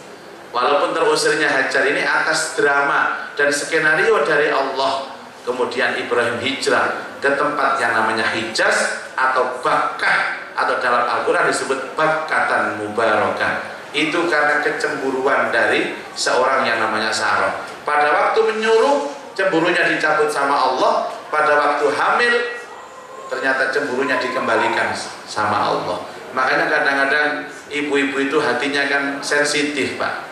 Speaker 1: Walaupun terusirnya Hajar ini atas drama dan skenario dari Allah, kemudian Ibrahim hijrah ke tempat yang namanya Hijaz atau Bakkah, atau dalam Al-Quran disebut Bakkatan Mubarakah. Itu karena kecemburuan dari seorang yang namanya Sarah. Pada waktu menyuruh, cemburunya dicabut sama Allah. Pada waktu hamil, ternyata cemburunya dikembalikan sama Allah. Makanya kadang-kadang ibu-ibu itu hatinya kan sensitif Pak.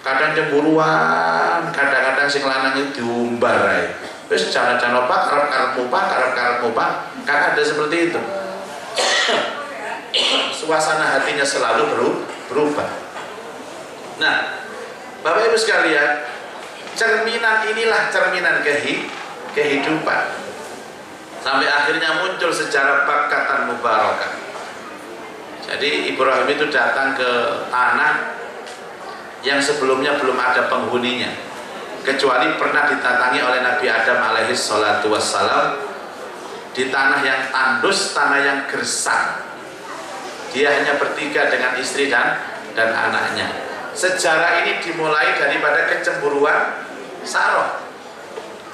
Speaker 1: Kadang cemburuan, kadang-kadang sing lanang itu diumbar ae. Wis jana-jana Pak, karep-karepmu Pak, kan ada seperti itu. Suasana hatinya selalu berubah. Nah, Bapak Ibu sekalian, cerminan inilah cerminan kehidupan. Sampai akhirnya muncul sejarah Bakkatan Mubarakah. Jadi Ibrahim itu datang ke tanah yang sebelumnya belum ada penghuninya, kecuali pernah ditatangi oleh Nabi Adam alaihi salatu wassalam, di tanah yang tandus, tanah yang gersang. Dia hanya bertiga dengan istri dan anaknya. Sejarah ini dimulai daripada kecemburuan Sarah.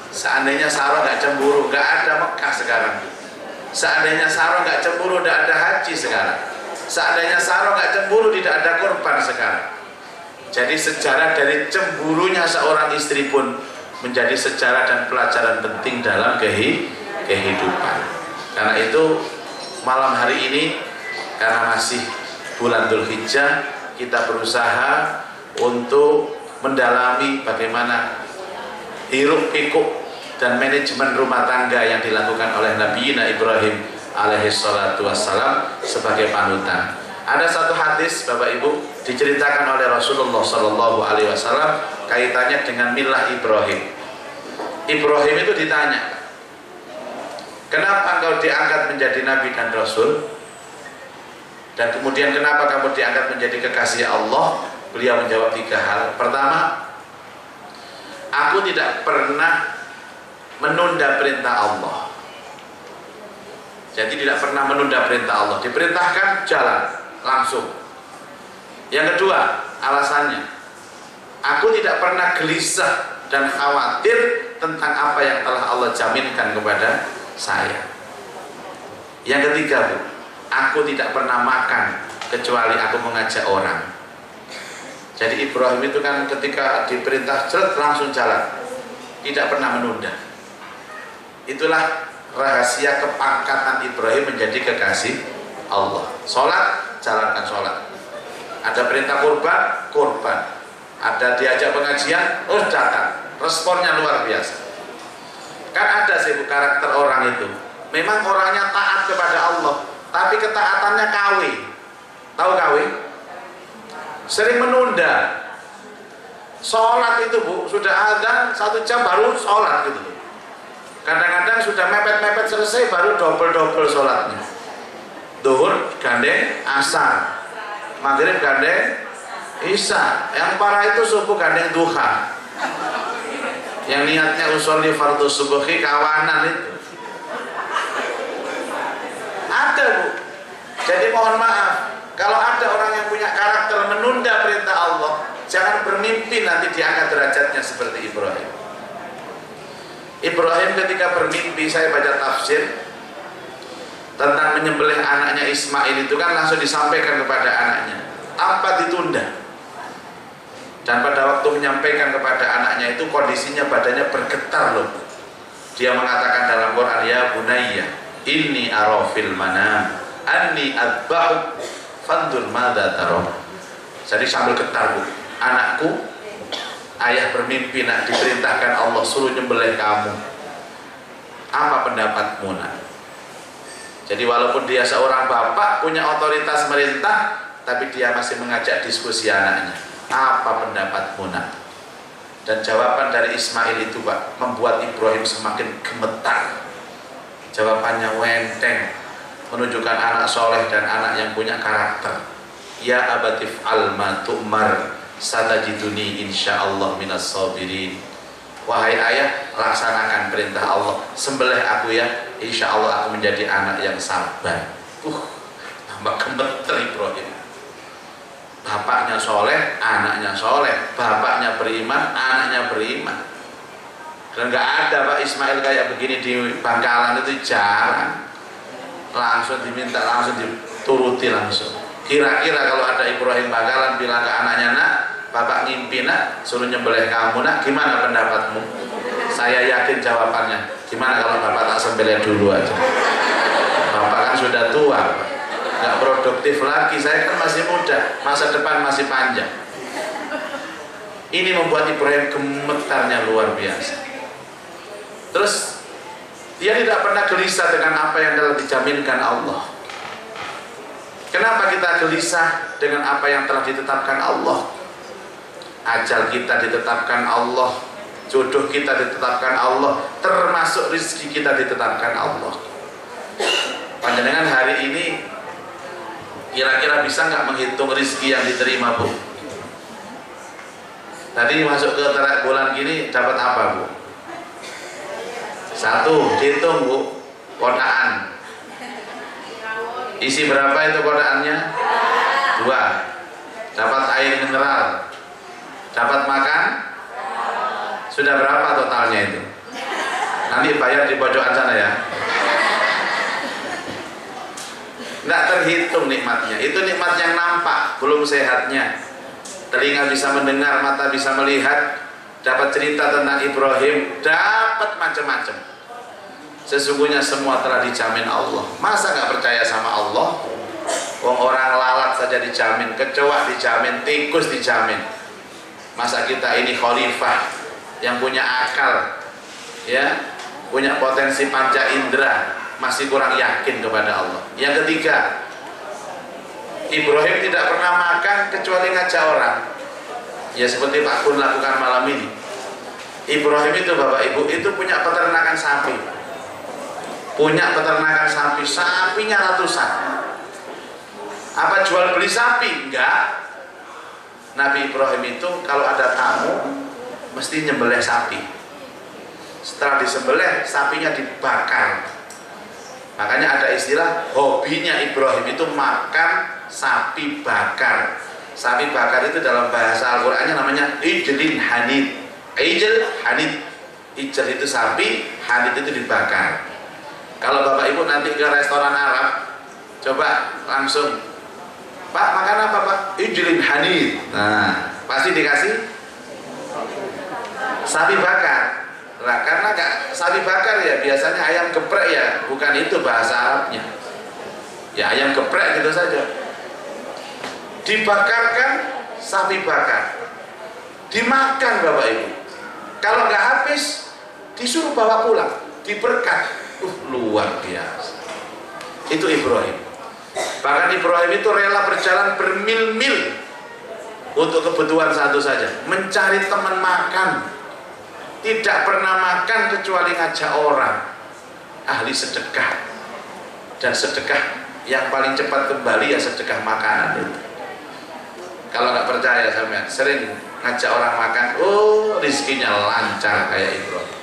Speaker 1: Seandainya Sarah nggak cemburu, nggak ada Mekah sekarang. Seandainya Sarah nggak cemburu, nggak ada haji sekarang. Seandainya Sarah nggak cemburu, tidak ada korban sekarang. Jadi sejarah dari cemburunya seorang istri pun menjadi sejarah dan pelajaran penting dalam kehidupan. Karena itu malam hari ini, karena masih bulan Dzulhijjah, kita berusaha untuk mendalami bagaimana hiruk pikuk dan manajemen rumah tangga yang dilakukan oleh Nabi Ibrahim alaihi salatu wassalam sebagai panutan. Ada satu hadis Bapak Ibu diceritakan oleh Rasulullah sallallahu alaihi wasallam kaitannya dengan milah Ibrahim. Ibrahim itu ditanya, kenapa engkau diangkat menjadi nabi dan rasul? Dan kemudian kenapa kamu diangkat menjadi kekasih Allah? Beliau menjawab 3 hal. Pertama, aku tidak pernah menunda perintah Allah. Jadi tidak pernah menunda perintah Allah. Diperintahkan jalan langsung. Yang kedua, alasannya, aku tidak pernah gelisah dan khawatir tentang apa yang telah Allah jaminkan kepada saya. Yang ketiga, Bu, aku tidak pernah makan kecuali aku mengajak orang. Jadi Ibrahim itu kan ketika diperintah langsung jalan, tidak pernah menunda. Itulah rahasia kepangkatan Ibrahim menjadi kekasih Allah. Sholat, jalankan sholat. Ada perintah kurban, kurban. Ada diajak pengajian, datang. Responnya luar biasa. Kan ada sih karakter orang itu. Memang orangnya taat kepada Allah, tapi ketaatannya KW. Tahu KW? Sering menunda. Sholat itu Bu, sudah azan 1 jam baru sholat gitu. Kadang-kadang sudah mepet-mepet selesai baru double-double sholatnya. Duhur gandeng asar, maghrib gandeng isya. Yang parah itu subuh gandeng duha. Yang niatnya usolli fardhu subuhi kawanan itu ada Bu. Jadi mohon maaf, kalau ada orang yang punya karakter menunda perintah Allah, jangan bermimpi nanti diangkat derajatnya seperti Ibrahim. Ibrahim ketika bermimpi, saya baca tafsir tentang menyembelih anaknya Ismail itu kan langsung disampaikan kepada anaknya tanpa ditunda. Dan pada waktu menyampaikan kepada anaknya itu kondisinya badannya bergetar loh. Dia mengatakan dalam Quran, ya bunayya inni ara fil manam anni adbahuk fandur madza tara. Jadi sambil getar Bu, anakku, ayah bermimpi nak diperintahkan Allah suruh nyembelih kamu. Apa pendapatmu nak? Jadi walaupun dia seorang bapak punya otoritas merintah, tapi dia masih mengajak diskusi anaknya. Apa pendapatmu nak? Dan jawaban dari Ismail itu Pak membuat Ibrahim semakin gemetar. Jawabannya wenteng, menunjukkan anak soleh dan anak yang punya karakter. Ya abatif alma tu'mar satajiduni insyaallah minas sabirin. Wahai ayah, laksanakan perintah Allah, sembelih aku ya, insyaallah aku menjadi anak yang sabar. Tambah gemeter Ibrahim. Bapaknya soleh, anaknya soleh. Bapaknya beriman, anaknya beriman. Dan nggak ada Pak Ismail kayak begini di Bangkalan itu, jarang. Langsung diminta, langsung dituruti langsung. Kira-kira kalau ada Ibrahim Bangkalan bilang ke anaknya, nak, bapak ngimpi nak, suruh nyembelih kamu nak, gimana pendapatmu? Saya yakin jawabannya, gimana kalau bapak tak sembelih dulu aja? Bapak kan sudah tua, nggak produktif lagi, saya kan masih muda, masa depan masih panjang. Ini membuat Ibrahim gemetarnya luar biasa. Terus dia tidak pernah gelisah dengan apa yang telah dijaminkan Allah. Kenapa kita gelisah dengan apa yang telah ditetapkan Allah? Ajal kita ditetapkan Allah, jodoh kita ditetapkan Allah, termasuk rezeki kita ditetapkan Allah. Panjenengan hari ini kira-kira bisa nggak menghitung rezeki yang diterima Bu? Tadi masuk ke terak bulan gini dapat apa Bu? 1, hitung Bu, kotaan. Isi berapa itu kotaannya? 2. Dapat air mineral. Dapat makan? Sudah berapa totalnya itu? Nanti bayar di pojokan sana ya. Nggak terhitung nikmatnya. Itu nikmat yang nampak, belum sehatnya. Telinga bisa mendengar, mata bisa melihat, dapat cerita tentang Ibrahim, dapat macam-macam. Sesungguhnya semua telah dijamin Allah. Masa nggak percaya sama Allah? Wong orang lalat saja dijamin, kecoa dijamin, tikus dijamin. Masa kita ini khalifah yang punya akal, ya, punya potensi panca indera, masih kurang yakin kepada Allah. Yang ketiga, Ibrahim tidak pernah makan kecuali ngajak orang. Ya seperti Pak Kun lakukan malam ini. Ibrahim itu Bapak Ibu itu punya peternakan sapi. Punya peternakan sapi, sapinya ratusan. Apa jual beli sapi? Enggak. Nabi Ibrahim itu kalau ada tamu mesti nyembelih sapi. Setelah disembelih, sapinya dibakar. Makanya ada istilah hobinya Ibrahim itu makan sapi bakar. Sapi bakar itu dalam bahasa Al-Qur'annya namanya ijlin hanid. Ijl hanid. Ijl itu sapi, hanid itu dibakar. Kalau Bapak Ibu nanti ke restoran Arab, coba langsung, Pak makan apa Pak? Ijlin hanid. Nah, pasti dikasih sapi bakar. Nah, karena gak sapi bakar ya biasanya ayam geprek ya, bukan itu bahasa Arabnya. Ya ayam geprek gitu saja. Dibakarkan sapi bakar, dimakan Bapak Ibu. Kalau nggak habis, disuruh bawa pulang, diberkat. Luar biasa. Itu Ibrahim. Bahkan Ibrahim itu rela berjalan bermil-mil untuk kebutuhan satu saja, mencari teman makan. Tidak pernah makan kecuali ngajak orang. Ahli sedekah. Dan sedekah yang paling cepat kembali ya sedekah makanan itu. Kalau nggak percaya sampean, sering ngajak orang makan, oh rizkinya lancar kayak Ibrahim.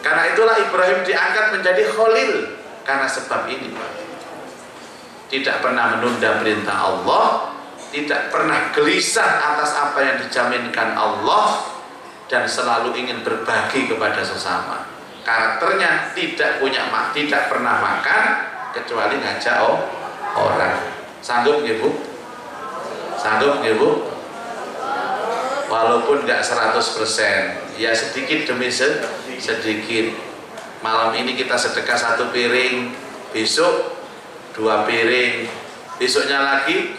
Speaker 1: Karena itulah Ibrahim diangkat menjadi khalil karena sebab ini Pak. Tidak pernah menunda perintah Allah, tidak pernah gelisah atas apa yang dijaminkan Allah, dan selalu ingin berbagi kepada sesama. Karakternya tidak pernah makan kecuali ngajak orang. Sanggup nggih Bu? Sanggup nggih Bu? Walaupun nggak 100%, ya sedikit demi sedikit. Malam ini kita sedekah 1 piring, besok 2 piring, besoknya lagi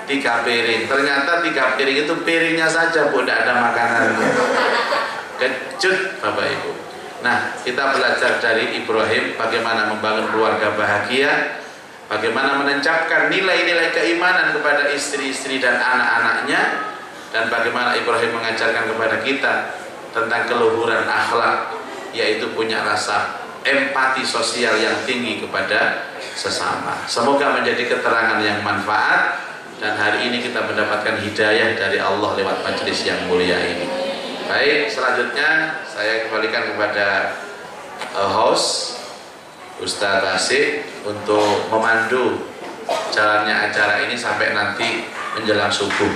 Speaker 1: 3 piring. Ternyata 3 piring itu piringnya saja Bu, tidak ada makanannya. Kejut Bapak Ibu. Nah, kita belajar dari Ibrahim bagaimana membangun keluarga bahagia, bagaimana menancapkan nilai-nilai keimanan kepada istri-istri dan anak-anaknya, dan bagaimana Ibrahim mengajarkan kepada kita tentang keluhuran akhlak, yaitu punya rasa empati sosial yang tinggi kepada sesama. Semoga menjadi keterangan yang manfaat, dan hari ini kita mendapatkan hidayah dari Allah lewat majelis yang mulia ini. Baik, selanjutnya saya kembalikan kepada host Ustaz Asik untuk memandu jalannya acara ini sampai nanti menjelang subuh.